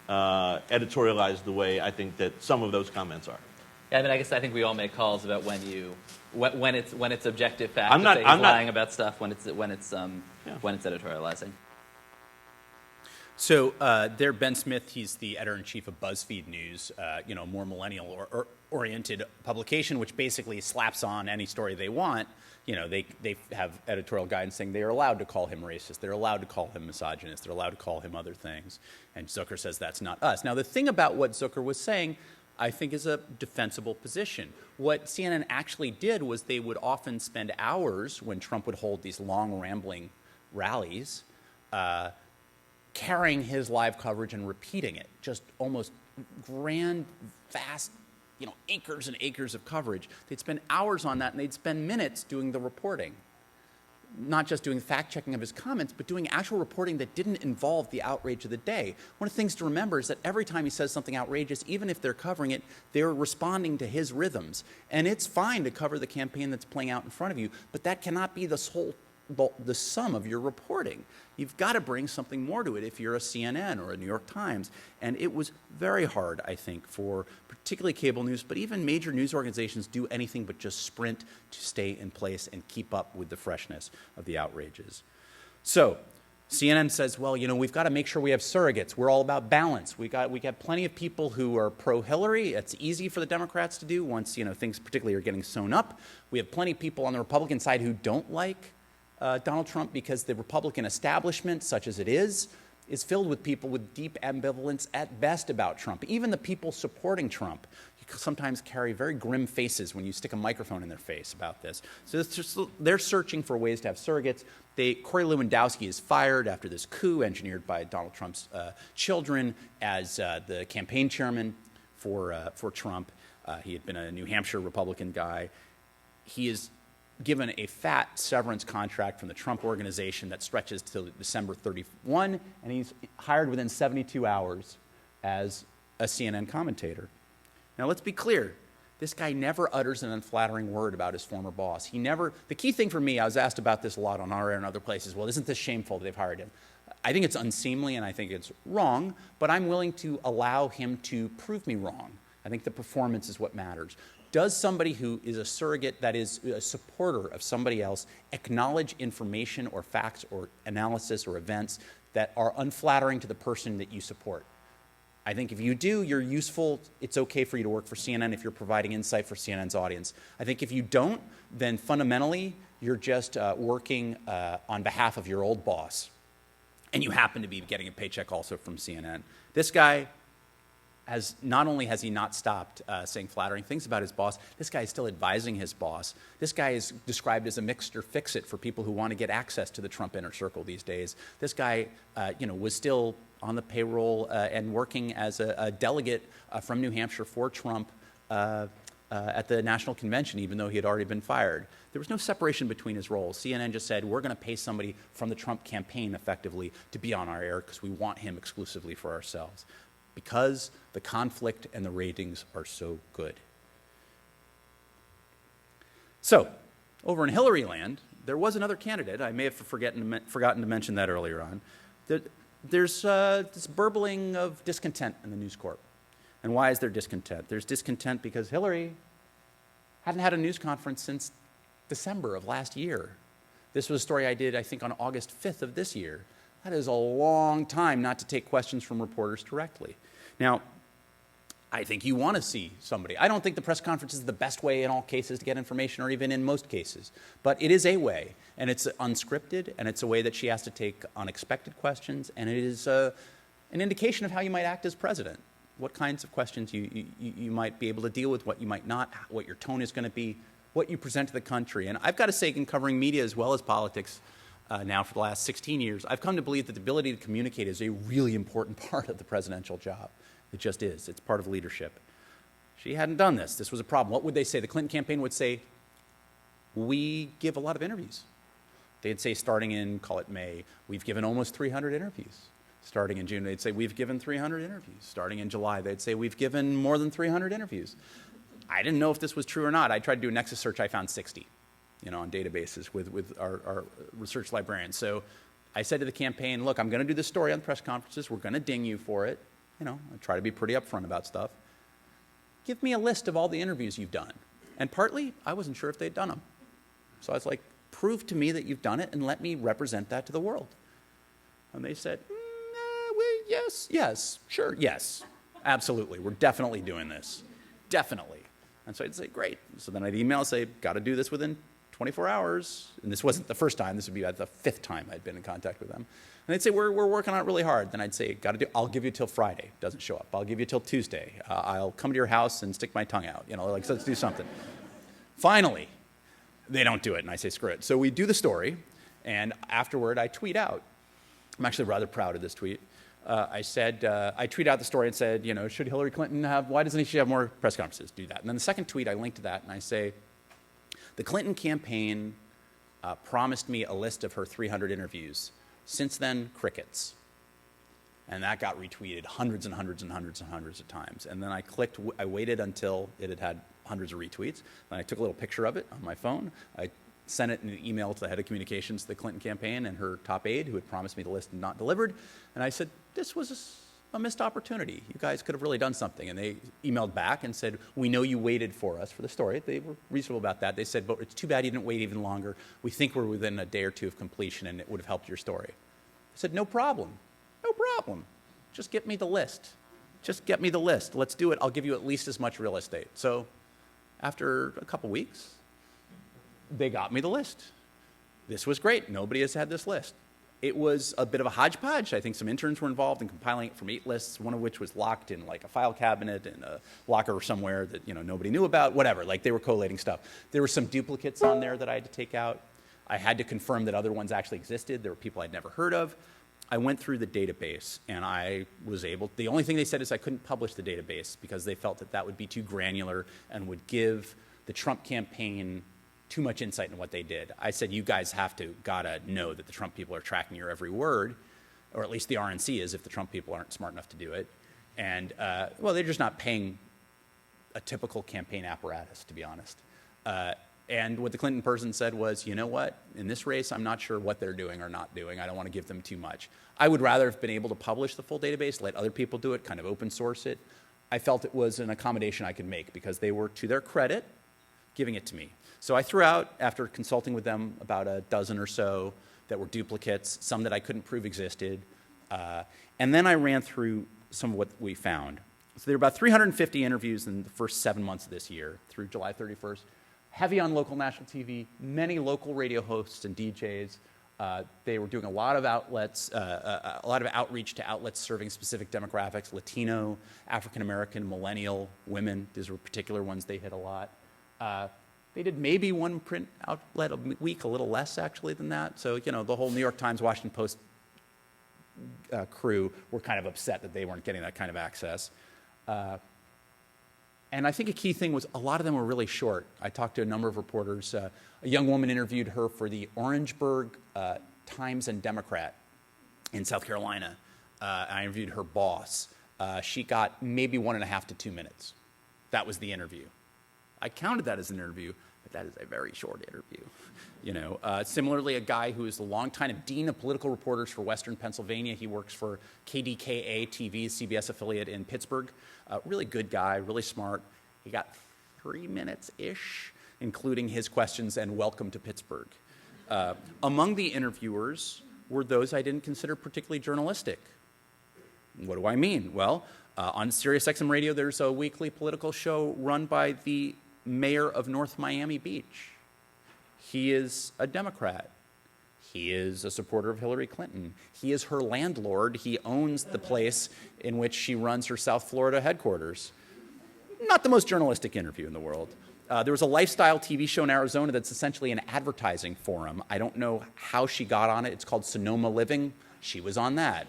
editorialize the way I think that some of those comments are. Yeah, I mean, I think we all make calls about when it's objective fact. I'm not lying about stuff. When it's editorializing. So there, Ben Smith, he's the editor-in-chief of BuzzFeed News, you know, more millennial-oriented publication, which basically slaps on any story they want. You know, they have editorial guidance saying they are allowed to call him racist, they're allowed to call him misogynist, they're allowed to call him other things. And Zucker says that's not us. Now, the thing about what Zucker was saying, I think, is a defensible position. What CNN actually did was they would often spend hours when Trump would hold these long, rambling rallies, carrying his live coverage and repeating it, just almost grand, vast, you know, acres and acres of coverage. They'd spend hours on that, and they'd spend minutes doing the reporting. Not just doing fact-checking of his comments, but doing actual reporting that didn't involve the outrage of the day. One of the things to remember is that every time he says something outrageous, even if they're covering it, they're responding to his rhythms. And it's fine to cover the campaign that's playing out in front of you, but that cannot be the sum of your reporting. You've got to bring something more to it if you're a CNN or a New York Times. And it was very hard, I think, for particularly cable news, but even major news organizations do anything but just sprint to stay in place and keep up with the freshness of the outrages. So CNN says, well, you know, we've got to make sure we have surrogates. We're all about balance. We got plenty of people who are pro-Hillary. It's easy for the Democrats to do once, you know, things particularly are getting sewn up. We have plenty of people on the Republican side who don't like Donald Trump because the Republican establishment, such as it is filled with people with deep ambivalence at best about Trump. Even the people supporting Trump sometimes carry very grim faces when you stick a microphone in their face about this. So it's just, they're searching for ways to have surrogates. Corey Lewandowski is fired after this coup engineered by Donald Trump's children as the campaign chairman for Trump. He had been a New Hampshire Republican guy. He is given a fat severance contract from the Trump organization that stretches till December 31, and he's hired within 72 hours as a CNN commentator. Now, let's be clear. This guy never utters an unflattering word about his former boss. The key thing for me, I was asked about this a lot on our air and other places, well, isn't this shameful that they've hired him? I think it's unseemly and I think it's wrong, but I'm willing to allow him to prove me wrong. I think the performance is what matters. Does somebody who is a surrogate, that is a supporter of somebody else, acknowledge information or facts or analysis or events that are unflattering to the person that you support? I think if you do, you're useful. It's okay for you to work for CNN if you're providing insight for CNN's audience. I think if you don't, then fundamentally, you're just working on behalf of your old boss. And you happen to be getting a paycheck also from CNN. This guy not only has he not stopped saying flattering things about his boss, this guy is still advising his boss. This guy is described as a Mr. Fix-It for people who want to get access to the Trump inner circle these days. This guy, was still on the payroll and working as a delegate from New Hampshire for Trump at the national convention, even though he had already been fired. There was no separation between his roles. CNN just said, we're going to pay somebody from the Trump campaign, effectively, to be on our air because we want him exclusively for ourselves, because the conflict and the ratings are so good. So, over in Hillary land, there was another candidate. I may have forgotten to mention that earlier on. There's this burbling of discontent in the News Corp. And why is there discontent? There's discontent because Hillary hadn't had a news conference since December of last year. This was a story I did, I think, on August 5th of this year. That is a long time not to take questions from reporters directly. Now, I think you want to see somebody. I don't think the press conference is the best way in all cases to get information, or even in most cases. But it is a way, and it's unscripted, and it's a way that she has to take unexpected questions, and it is an indication of how you might act as president. What kinds of questions you might be able to deal with, what you might not, what your tone is going to be, what you present to the country. And I've got to say, in covering media as well as politics now for the last 16 years, I've come to believe that the ability to communicate is a really important part of the presidential job. It just is. It's part of leadership. She hadn't done this. This was a problem. What would they say? The Clinton campaign would say, we give a lot of interviews. They'd say, starting in, call it May, we've given almost 300 interviews. Starting in June, they'd say, we've given 300 interviews. Starting in July, they'd say, we've given more than 300 interviews. I didn't know if this was true or not. I tried to do a Nexus search. I found 60, on databases with our research librarians. So I said to the campaign, look, I'm going to do this story on press conferences. We're going to ding you for it. I try to be pretty upfront about stuff. Give me a list of all the interviews you've done. And partly, I wasn't sure if they'd done them. So I was like, prove to me that you've done it and let me represent that to the world. And they said, yes, sure, yes, absolutely. We're definitely doing this. Definitely. And so I'd say, great. So then I'd email and say, got to do this within 24 hours. And this wasn't the first time. This would be the 5th time I'd been in contact with them. And they'd say, we're working on it really hard. Then I'd say, I'll give you till Friday. Doesn't show up. I'll give you till Tuesday. I'll come to your house and stick my tongue out. Let's do something. Finally, they don't do it. And I say, screw it. So we do the story. And afterward, I tweet out. I'm actually rather proud of this tweet. I tweet out the story and said, should Hillary Clinton why doesn't she have more press conferences? Do that. And then the second tweet, I linked to that, and I say, the Clinton campaign promised me a list of her 300 interviews. Since then, crickets. And that got retweeted hundreds and hundreds and hundreds and hundreds of times. And then I waited until it had hundreds of retweets. Then I took a little picture of it on my phone. I sent it in an email to the head of communications of the Clinton campaign and her top aide, who had promised me the list and not delivered. And I said, this was a missed opportunity. You guys could have really done something. And they emailed back and said, we know you waited for us for the story. They were reasonable about that. They said, but it's too bad you didn't wait even longer. We think we're within a day or two of completion, and it would have helped your story. I said, no problem. No problem. Just get me the list. Just get me the list. Let's do it. I'll give you at least as much real estate. So after a couple weeks, they got me the list. This was great. Nobody has had this list. It was a bit of a hodgepodge. I think some interns were involved in compiling it from 8 lists, one of which was locked in like a file cabinet in a locker somewhere that nobody knew about, whatever. Like they were collating stuff. There were some duplicates on there that I had to take out. I had to confirm that other ones actually existed. There were people I'd never heard of. I went through the database, and I was able, the only thing they said is I couldn't publish the database because they felt that would be too granular and would give the Trump campaign too much insight into what they did. I said, you guys gotta know that the Trump people are tracking your every word, or at least the RNC is if the Trump people aren't smart enough to do it. And, they're just not paying a typical campaign apparatus, to be honest. And what the Clinton person said was, you know what, in this race, I'm not sure what they're doing or not doing. I don't want to give them too much. I would rather have been able to publish the full database, let other people do it, kind of open source it. I felt it was an accommodation I could make because they were, to their credit, giving it to me. So I threw out, after consulting with them, about a dozen or so that were duplicates, some that I couldn't prove existed. And then I ran through some of what we found. So there were about 350 interviews in the first 7 months of this year through July 31st. Heavy on local national TV, many local radio hosts and DJs. They were doing a lot of outlets, a lot of outreach to outlets serving specific demographics: Latino, African American, millennial, women. These were particular ones they hit a lot. They did maybe one print outlet a week, a little less actually than that. So, the whole New York Times, Washington Post crew were kind of upset that they weren't getting that kind of access. And I think a key thing was a lot of them were really short. I talked to a number of reporters. A young woman interviewed her for the Orangeburg Times and Democrat in South Carolina. I interviewed her boss. She got maybe 1.5 to 2 minutes. That was the interview. I counted that as an interview, but that is a very short interview. Similarly, a guy who is the longtime dean of political reporters for Western Pennsylvania. He works for KDKA TV, CBS affiliate in Pittsburgh. Really good guy, really smart. He got 3 minutes-ish, including his questions and welcome to Pittsburgh. Among the interviewers were those I didn't consider particularly journalistic. What do I mean? Well, on SiriusXM Radio, there's a weekly political show run by the mayor of North Miami Beach. He is a Democrat. He is a supporter of Hillary Clinton. He is her landlord. He owns the place in which she runs her South Florida headquarters. Not the most journalistic interview in the world. There was a lifestyle TV show in Arizona that's essentially an advertising forum. I don't know how she got on it. It's called Sonoma Living. She was on that.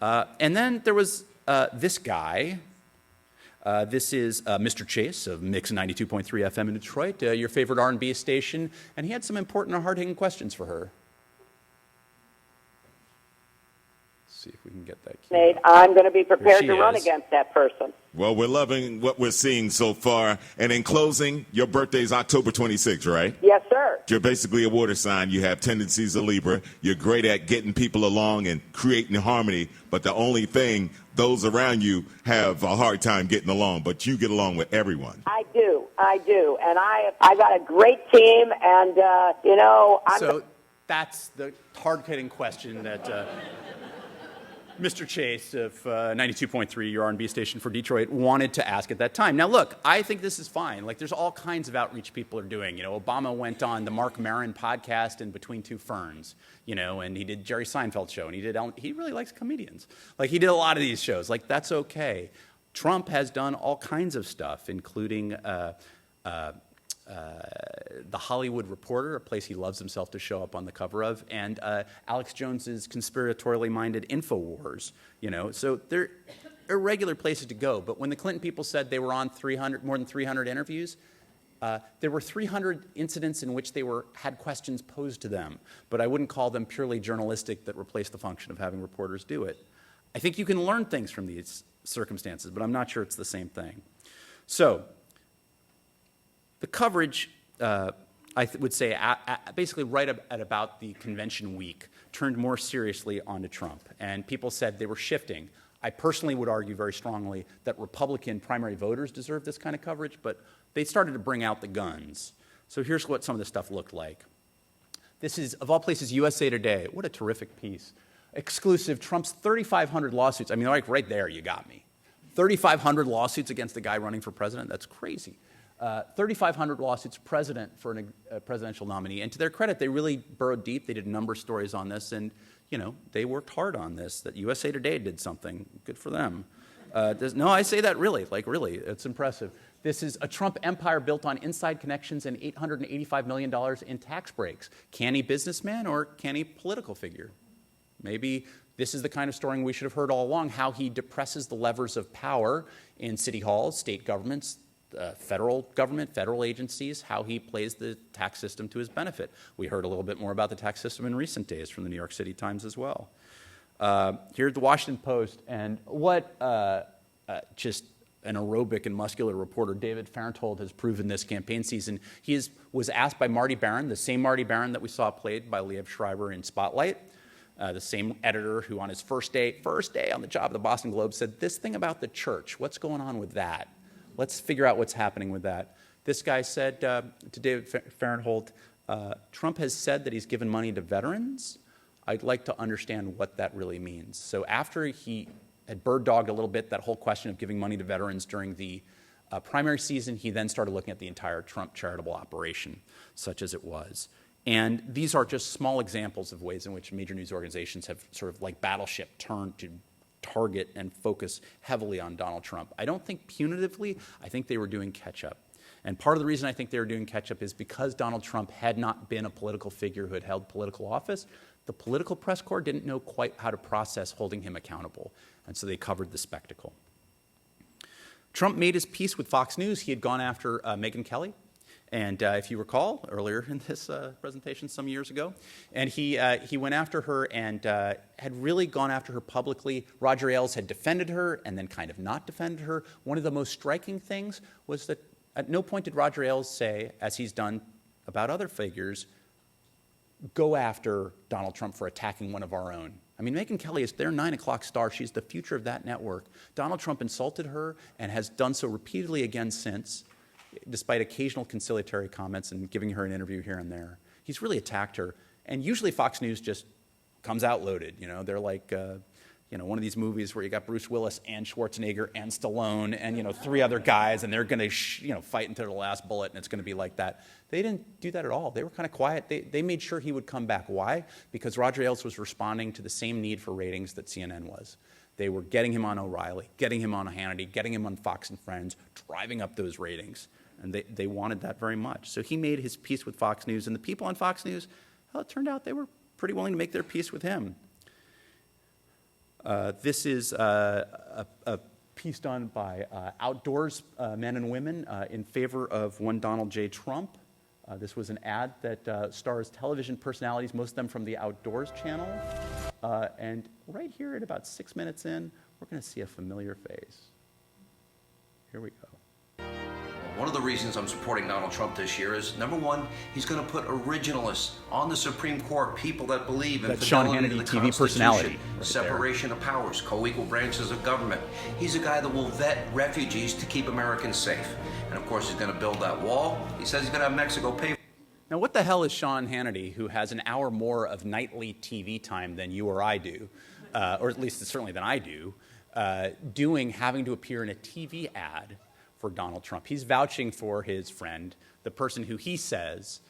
And then there was this guy. This is Mr. Chase of Mix 92.3 FM in Detroit, your favorite R&B station, and he had some important and hard-hitting questions for her. Let's see if we can get that. Nate, I'm going to be prepared to run against that person. Well, we're loving what we're seeing so far. And in closing, your birthday's October 26th, right? Yes, sir. You're basically a water sign. You have tendencies of Libra. You're great at getting people along and creating harmony. But the only thing, those around you have a hard time getting along. But you get along with everyone. I do. And I got a great team. And, So that's the hard-hitting question that Mr. Chase of 92.3, your R&B station for Detroit, wanted to ask at that time. Now, look, I think this is fine. Like, there's all kinds of outreach people are doing. Obama went on the Mark Maron podcast in Between Two Ferns, and he did Jerry Seinfeld show, and he really likes comedians. Like, he did a lot of these shows. Like, that's okay. Trump has done all kinds of stuff, including The Hollywood Reporter, a place he loves himself to show up on the cover of, and Alex Jones's conspiratorially minded InfoWars. So they're irregular places to go. But when the Clinton people said they were on more than 300 interviews, there were 300 incidents in which they had questions posed to them. But I wouldn't call them purely journalistic that replaced the function of having reporters do it. I think you can learn things from these circumstances, but I'm not sure it's the same thing. So the coverage, I would say, basically right at about the convention week, turned more seriously onto Trump. And people said they were shifting. I personally would argue very strongly that Republican primary voters deserve this kind of coverage, but they started to bring out the guns. So here's what some of this stuff looked like. This is, of all places, USA Today. What a terrific piece. Exclusive, Trump's 3,500 lawsuits. I mean, like right there, you got me. 3,500 lawsuits against the guy running for president? That's crazy. 3,500 lawsuits president for a presidential nominee. And to their credit, they really burrowed deep. They did a number of stories on this, and they worked hard on this. That USA Today did something. Good for them. No, I say that really, really, it's impressive. This is a Trump empire built on inside connections and $885 million in tax breaks. Canny businessman or canny political figure? Maybe this is the kind of story we should have heard all along, how he depresses the levers of power in city halls, state governments, federal government, federal agencies, how he plays the tax system to his benefit. We heard a little bit more about the tax system in recent days from the New York City Times as well. Here's the Washington Post, and what just an aerobic and muscular reporter David Farenthold has proven this campaign season. He was asked by Marty Baron, the same Marty Baron that we saw played by Liev Schreiber in Spotlight, the same editor who on his first day on the job at the Boston Globe said, this thing about the church, what's going on with that? Let's figure out what's happening with that. This guy said to David Farenthold, Trump has said that he's given money to veterans. I'd like to understand what that really means. So after he had bird-dogged a little bit that whole question of giving money to veterans during the primary season, he then started looking at the entire Trump charitable operation, such as it was. And these are just small examples of ways in which major news organizations have sort of like Battleship turned to target and focus heavily on Donald Trump. I don't think punitively, I think they were doing catch-up. And part of the reason I think they were doing catch-up is because Donald Trump had not been a political figure who had held political office, the political press corps didn't know quite how to process holding him accountable, and so they covered the spectacle. Trump made his peace with Fox News. He had gone after Megyn Kelly, and if you recall, earlier in this presentation some years ago, and he went after her and had really gone after her publicly. Roger Ailes had defended her and then kind of not defended her. One of the most striking things was that at no point did Roger Ailes say, as he's done about other figures, go after Donald Trump for attacking one of our own. I mean, Megyn Kelly is their 9 o'clock star. She's the future of that network. Donald Trump insulted her and has done so repeatedly again since, despite occasional conciliatory comments and giving her an interview here and there. He's really attacked her. And usually Fox News just comes out loaded. You know, they're like, one of these movies where you got Bruce Willis and Schwarzenegger and Stallone and, 3 other guys, and they're going to, fight until the last bullet, and it's going to be like that. They didn't do that at all. They were kind of quiet. They made sure he would come back. Why? Because Roger Ailes was responding to the same need for ratings that CNN was. They were getting him on O'Reilly, getting him on Hannity, getting him on Fox and Friends, driving up those ratings. And they wanted that very much. So he made his peace with Fox News. And the people on Fox News, well, it turned out they were pretty willing to make their peace with him. This is a piece done by Outdoors men and women in favor of one Donald J. Trump. This was an ad that stars television personalities, most of them from the Outdoors channel. And right here at about 6 minutes in, we're going to see a familiar face. Here we go. One of the reasons I'm supporting Donald Trump this year is, number one, he's going to put originalists on the Supreme Court, people that believe in That's Sean fidelity to Hannity, the TV personality, right separation of powers, co-equal branches of government. He's a guy that will vet refugees to keep Americans safe. And of course, he's going to build that wall. He says he's going to have Mexico pay. Now, what the hell is Sean Hannity, who has an hour more of nightly TV time than you or I do, or at least certainly than I do, doing having to appear in a TV ad for Donald Trump? He's vouching for his friend, the person who he says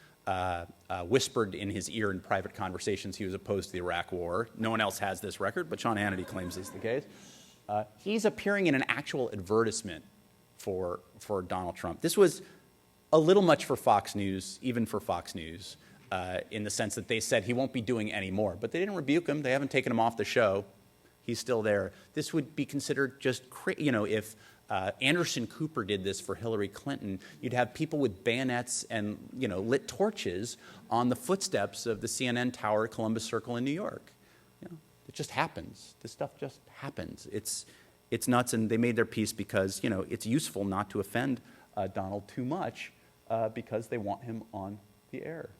whispered in his ear in private conversations he was opposed to the Iraq War. No one else has this record, but Sean Hannity claims this is the case. He's appearing in an actual advertisement for Donald Trump. This was a little much for Fox News, even for Fox News, in the sense that they said he won't be doing any more. But they didn't rebuke him. They haven't taken him off the show. He's still there. This would be considered just if Anderson Cooper did this for Hillary Clinton, you'd have people with bayonets and lit torches on the footsteps of the CNN tower at Columbus Circle in New York. It just happens. This stuff just happens. It's nuts, and they made their peace because it's useful not to offend Donald too much because they want him on the air.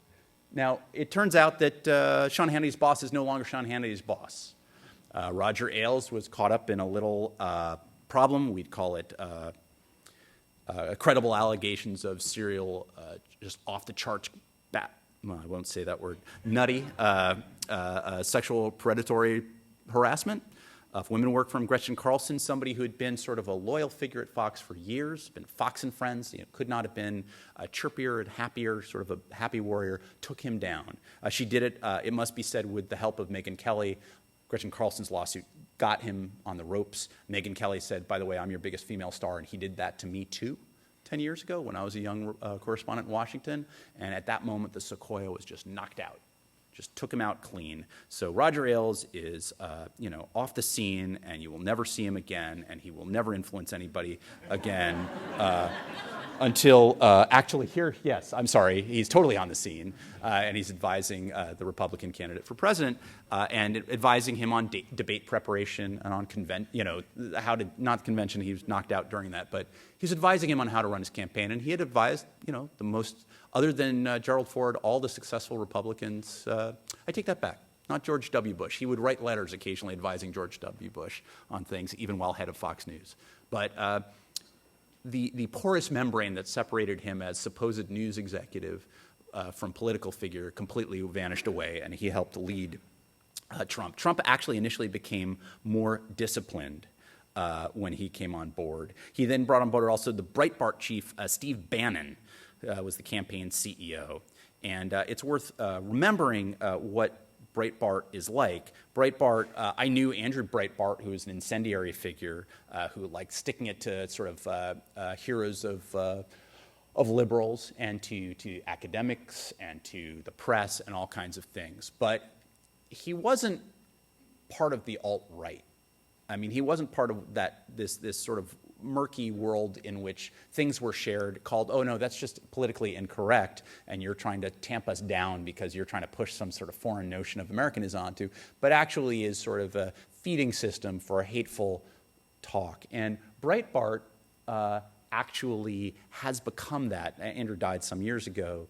Now, it turns out that Sean Hannity's boss is no longer Sean Hannity's boss. Roger Ailes was caught up in a little problem. We'd call it credible allegations of serial, just off-the-charts, I won't say that word, nutty sexual predatory harassment of women who work for him. Gretchen Carlson, somebody who had been sort of a loyal figure at Fox for years, been Fox and Friends, could not have been chirpier and happier, sort of a happy warrior, took him down. She did it, it must be said, with the help of Megyn Kelly. Gretchen Carlson's lawsuit got him on the ropes. Megyn Kelly said, by the way, I'm your biggest female star, and he did that to me too 10 years ago when I was a young correspondent in Washington. And at that moment, the Sequoia was just knocked out. Just took him out clean. So Roger Ailes is, off the scene, and you will never see him again, and he will never influence anybody again until actually here, yes, I'm sorry, he's totally on the scene, and he's advising the Republican candidate for president and advising him on debate preparation and on how to, not convention, he was knocked out during that, but he's advising him on how to run his campaign, and he had advised, the most, other than Gerald Ford, all the successful Republicans. I take that back. Not George W. Bush. He would write letters occasionally advising George W. Bush on things, even while head of Fox News. But the porous membrane that separated him as supposed news executive from political figure completely vanished away, and he helped lead Trump. Trump actually initially became more disciplined when he came on board. He then brought on board also the Breitbart chief, Steve Bannon, was the campaign CEO. And it's worth remembering what Breitbart is like. Breitbart, I knew Andrew Breitbart, who was an incendiary figure, who liked sticking it to sort of heroes of liberals and to academics and to the press and all kinds of things. But he wasn't part of the alt-right. I mean, he wasn't part of this sort of murky world in which things were shared called, oh no, that's just politically incorrect, and you're trying to tamp us down because you're trying to push some sort of foreign notion of Americanism onto, but actually is sort of a feeding system for hateful talk. And Breitbart actually has become that. Andrew died some years ago,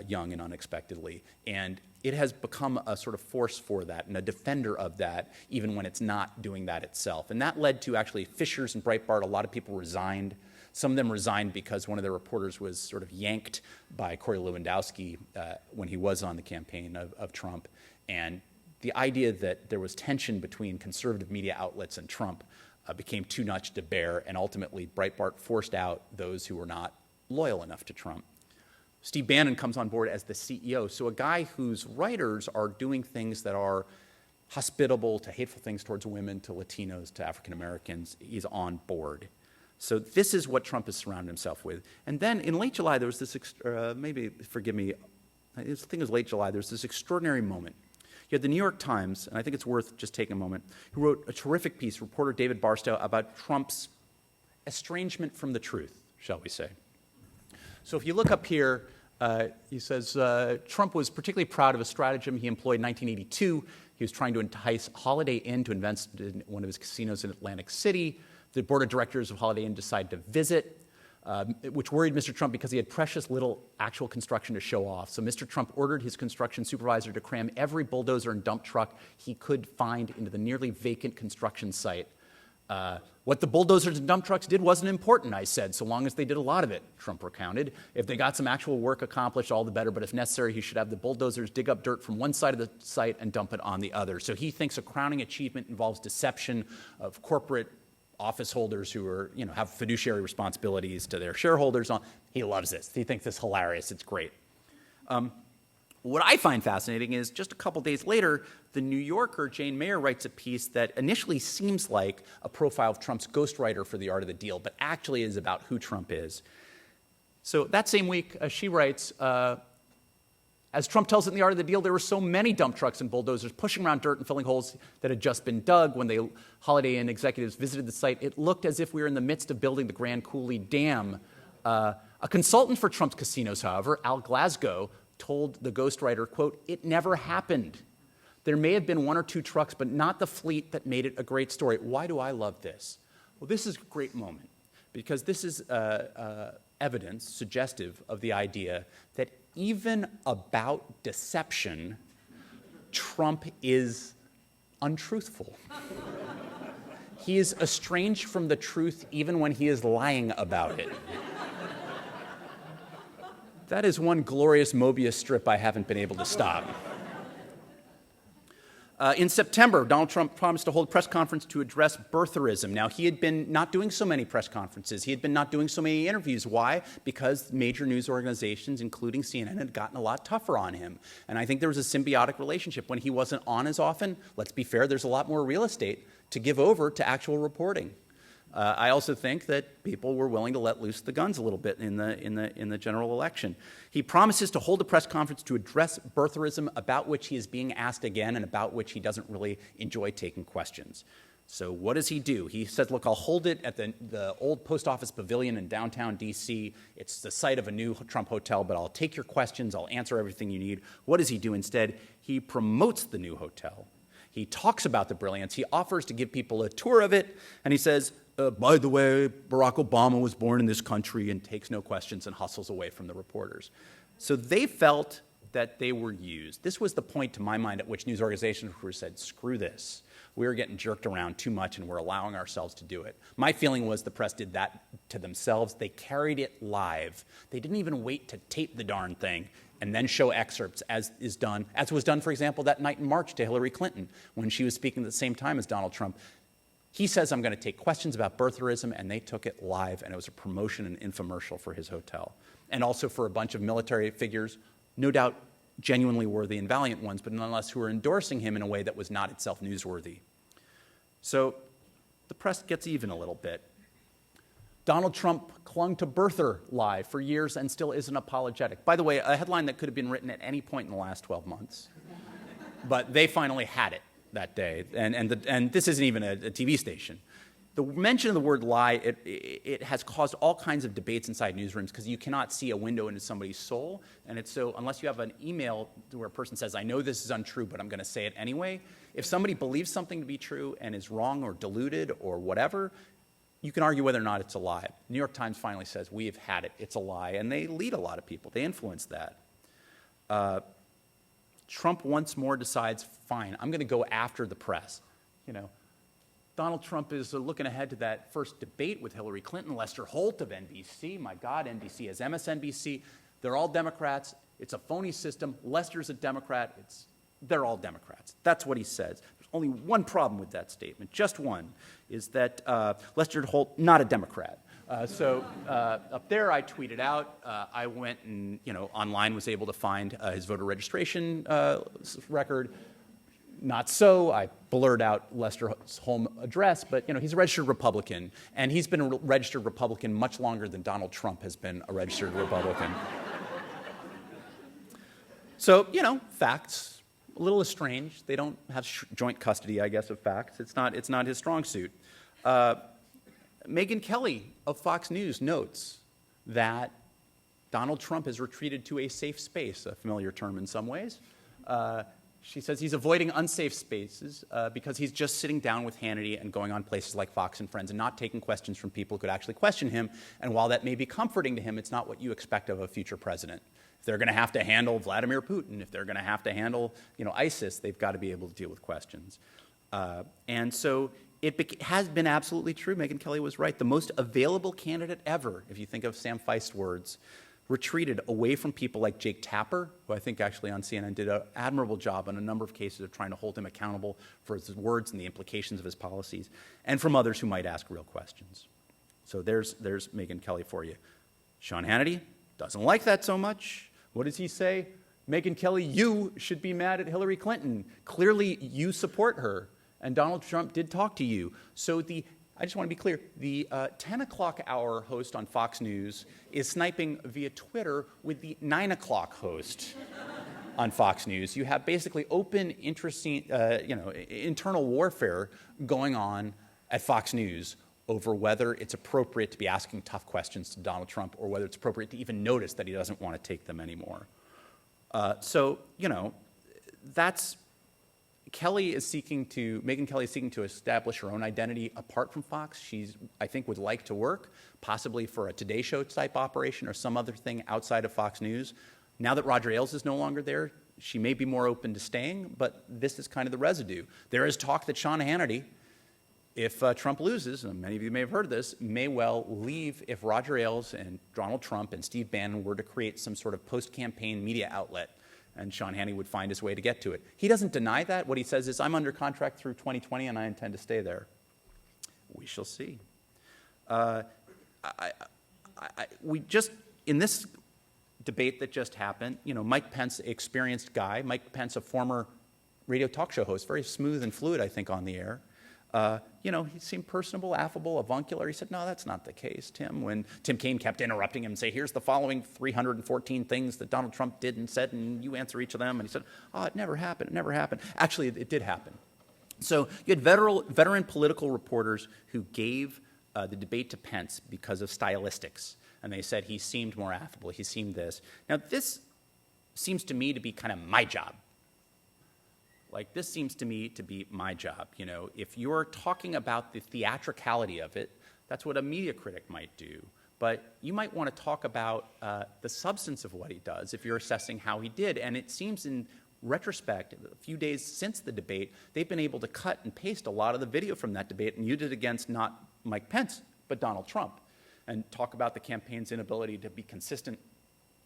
young and unexpectedly, and it has become a sort of force for that and a defender of that, even when it's not doing that itself. And that led to actually fissures in Breitbart. A lot of people resigned. Some of them resigned because one of their reporters was sort of yanked by Corey Lewandowski when he was on the campaign of Trump. And the idea that there was tension between conservative media outlets and Trump became too much to bear, and ultimately Breitbart forced out those who were not loyal enough to Trump. Steve Bannon comes on board as the CEO, so a guy whose writers are doing things that are hospitable to hateful things towards women, to Latinos, to African Americans, he's on board. So this is what Trump has surrounded himself with. And then in late July, there was this, maybe, forgive me, I think it was late July, there was this extraordinary moment. You had the New York Times, and I think it's worth just taking a moment, who wrote a terrific piece, reporter David Barstow, about Trump's estrangement from the truth, shall we say. So if you look up here, he says, Trump was particularly proud of a stratagem he employed in 1982. He was trying to entice Holiday Inn to invest in one of his casinos in Atlantic City. The board of directors of Holiday Inn decided to visit, which worried Mr. Trump because he had precious little actual construction to show off. So Mr. Trump ordered his construction supervisor to cram every bulldozer and dump truck he could find into the nearly vacant construction site. What the bulldozers and dump trucks did wasn't important, I said, so long as they did a lot of it, Trump recounted. If they got some actual work accomplished, all the better, but if necessary, he should have the bulldozers dig up dirt from one side of the site and dump it on the other. So he thinks a crowning achievement involves deception of corporate office holders who are, have fiduciary responsibilities to their shareholders. He loves this. He thinks this is hilarious. It's great. What I find fascinating is just a couple days later, the New Yorker, Jane Mayer, writes a piece that initially seems like a profile of Trump's ghostwriter for The Art of the Deal, but actually is about who Trump is. So that same week, she writes, as Trump tells it in The Art of the Deal, there were so many dump trucks and bulldozers pushing around dirt and filling holes that had just been dug. When the Holiday Inn executives visited the site, it looked as if we were in the midst of building the Grand Coulee Dam. A consultant for Trump's casinos, however, Al Glasgow, told the ghostwriter, quote, "It never happened. There may have been one or two trucks, but not the fleet that made it a great story." Why do I love this? Well, this is a great moment because this is evidence suggestive of the idea that even about deception, Trump is untruthful. He is estranged from the truth even when he is lying about it. That is one glorious Mobius strip I haven't been able to stop. In September, Donald Trump promised to hold a press conference to address birtherism. Now, he had been not doing so many press conferences. He had been not doing so many interviews. Why? Because major news organizations, including CNN, had gotten a lot tougher on him. And I think there was a symbiotic relationship. When he wasn't on as often, let's be fair, there's a lot more real estate to give over to actual reporting. I also think that people were willing to let loose the guns a little bit in the general election. He promises to hold a press conference to address birtherism, about which he is being asked again and about which he doesn't really enjoy taking questions. So what does he do? He says, look, I'll hold it at the old post office pavilion in downtown D.C. It's the site of a new Trump hotel, but I'll take your questions. I'll answer everything you need. What does he do instead? He promotes the new hotel. He talks about the brilliance. He offers to give people a tour of it, and he says, by the way, Barack Obama was born in this country, and takes no questions and hustles away from the reporters. So they felt that they were used. This was the point, to my mind, at which news organizations were said, screw this. We were getting jerked around too much, and we're allowing ourselves to do it. My feeling was the press did that to themselves. They carried it live. They didn't even wait to tape the darn thing and then show excerpts, as was done, for example, that night in March to Hillary Clinton when she was speaking at the same time as Donald Trump. He says, I'm going to take questions about birtherism, and they took it live, and it was a promotion and infomercial for his hotel. And also for a bunch of military figures, no doubt genuinely worthy and valiant ones, but nonetheless who were endorsing him in a way that was not itself newsworthy. So the press gets even a little bit. Donald Trump clung to birther lie for years and still isn't apologetic. By the way, a headline that could have been written at any point in the last 12 months. But they finally had it that day. And this isn't even a TV station. The mention of the word lie, it has caused all kinds of debates inside newsrooms because you cannot see a window into somebody's soul. And it's so, unless you have an email where a person says, I know this is untrue, but I'm going to say it anyway. If somebody believes something to be true and is wrong or deluded or whatever, you can argue whether or not it's a lie. New York Times finally says, we have had it, it's a lie. And they lead a lot of people. They influence that. Trump once more decides, fine, I'm going to go after the press. Donald Trump is looking ahead to that first debate with Hillary Clinton. Lester Holt of NBC, my God, NBC has MSNBC. They're all Democrats. It's a phony system. Lester's a Democrat. They're all Democrats. That's what he says. There's only one problem with that statement, just one, is that Lester Holt, not a Democrat. So up there, I tweeted out. I went and, online was able to find his voter registration record. Not so. I blurred out Lester's home address, but he's a registered Republican, and he's been a registered Republican much longer than Donald Trump has been a registered Republican. So, facts, a little estranged. They don't have joint custody, I guess, of facts. It's not his strong suit. Megyn Kelly of Fox News notes that Donald Trump has retreated to a safe space, a familiar term in some ways. She says he's avoiding unsafe spaces because he's just sitting down with Hannity and going on places like Fox and Friends and not taking questions from people who could actually question him. And while that may be comforting to him, it's not what you expect of a future president. If they're going to have to handle Vladimir Putin, if they're going to have to handle ISIS, they've got to be able to deal with questions. And so it has been absolutely true. Megyn Kelly was right. The most available candidate ever, if you think of Sam Feist's words, retreated away from people like Jake Tapper, who I think actually on CNN did an admirable job on a number of cases of trying to hold him accountable for his words and the implications of his policies, and from others who might ask real questions. So there's Megyn Kelly for you. Sean Hannity doesn't like that so much. What does he say? Megyn Kelly, you should be mad at Hillary Clinton. Clearly, you support her, and Donald Trump did talk to you. So I just want to be clear, the 10 o'clock hour host on Fox News is sniping via Twitter with the 9 o'clock host on Fox News. You have basically open, interesting, internal warfare going on at Fox News over whether it's appropriate to be asking tough questions to Donald Trump or whether it's appropriate to even notice that he doesn't want to take them anymore. That's Megyn Kelly is seeking to establish her own identity apart from Fox. I think, would like to work, possibly for a Today Show type operation or some other thing outside of Fox News. Now that Roger Ailes is no longer there, she may be more open to staying, but this is kind of the residue. There is talk that Sean Hannity, if Trump loses, and many of you may have heard of this, may well leave if Roger Ailes and Donald Trump and Steve Bannon were to create some sort of post-campaign media outlet. And Sean Hannity would find his way to get to it. He doesn't deny that. What he says is, I'm under contract through 2020, and I intend to stay there. We shall see. We just, in this debate that just happened, Mike Pence, experienced guy, Mike Pence, a former radio talk show host, very smooth and fluid, I think, on the air. He seemed personable, affable, avuncular. He said, no, that's not the case, Tim. When Tim Kaine kept interrupting him and say, here's the following 314 things that Donald Trump did and said, and you answer each of them. And he said, it never happened. It never happened. Actually, it did happen. So you had veteran political reporters who gave the debate to Pence because of stylistics. And they said he seemed more affable. He seemed this. Now, this seems to me to be kind of my job. This seems to me to be my job. If you're talking about the theatricality of it, that's what a media critic might do. But you might want to talk about the substance of what he does if you're assessing how he did. And it seems in retrospect, a few days since the debate, they've been able to cut and paste a lot of the video from that debate and use it against not Mike Pence, but Donald Trump, and talk about the campaign's inability to be consistent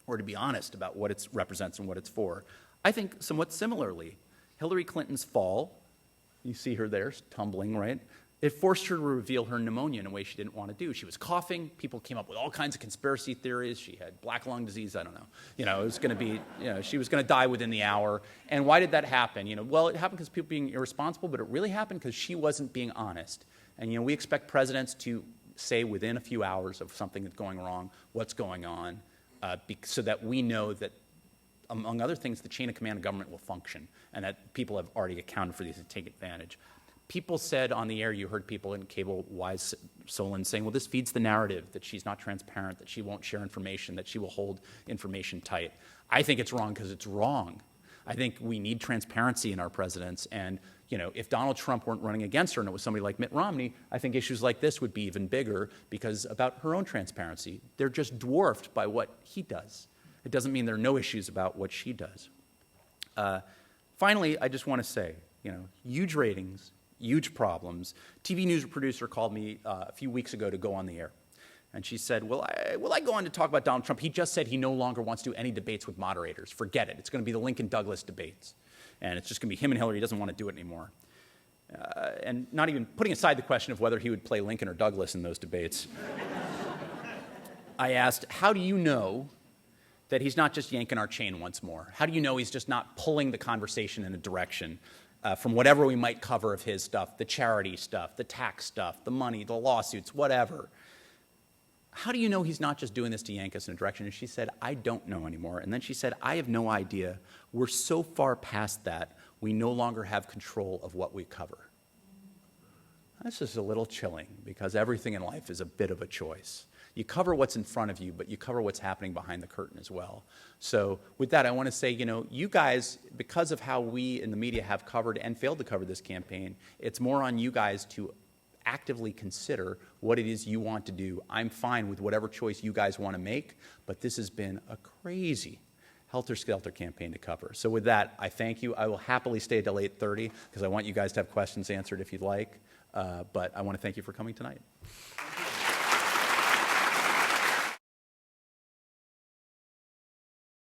or to be honest about what it represents and what it's for. I think somewhat similarly, Hillary Clinton's fall, you see her there tumbling, right? It forced her to reveal her pneumonia in a way she didn't want to do. She was coughing. People came up with all kinds of conspiracy theories. She had black lung disease. I don't know. It was going to be, she was going to die within the hour. And why did that happen? Well, it happened because people being irresponsible, but it really happened because she wasn't being honest. And, we expect presidents to say within a few hours of something that's going wrong, what's going on, so that we know that, among other things, the chain of command of government will function and that people have already accounted for these and take advantage. People said on the air, you heard people in cable, wise Solon, saying, well, this feeds the narrative that she's not transparent, that she won't share information, that she will hold information tight. I think it's wrong because it's wrong. I think we need transparency in our presidents. And, if Donald Trump weren't running against her and it was somebody like Mitt Romney, I think issues like this would be even bigger because about her own transparency. They're just dwarfed by what he does. It doesn't mean there are no issues about what she does. Finally, I just want to say, huge ratings, huge problems. TV news producer called me a few weeks ago to go on the air. And she said, will I go on to talk about Donald Trump? He just said he no longer wants to do any debates with moderators. Forget it. It's going to be the Lincoln-Douglas debates. And it's just going to be him and Hillary. He doesn't want to do it anymore. And not even putting aside the question of whether he would play Lincoln or Douglas in those debates, I asked, how do you know that he's not just yanking our chain once more? How do you know he's just not pulling the conversation in a direction from whatever we might cover of his stuff, the charity stuff, the tax stuff, the money, the lawsuits, whatever? How do you know he's not just doing this to yank us in a direction? And she said, I don't know anymore. And then she said, I have no idea. We're so far past that, we no longer have control of what we cover. This is a little chilling because everything in life is a bit of a choice. You cover what's in front of you, but you cover what's happening behind the curtain as well. So with that, I want to say, you guys, because of how we in the media have covered and failed to cover this campaign, it's more on you guys to actively consider what it is you want to do. I'm fine with whatever choice you guys want to make, but this has been a crazy helter-skelter campaign to cover. So with that, I thank you. I will happily stay till 8:30 because I want you guys to have questions answered if you'd like, but I want to thank you for coming tonight.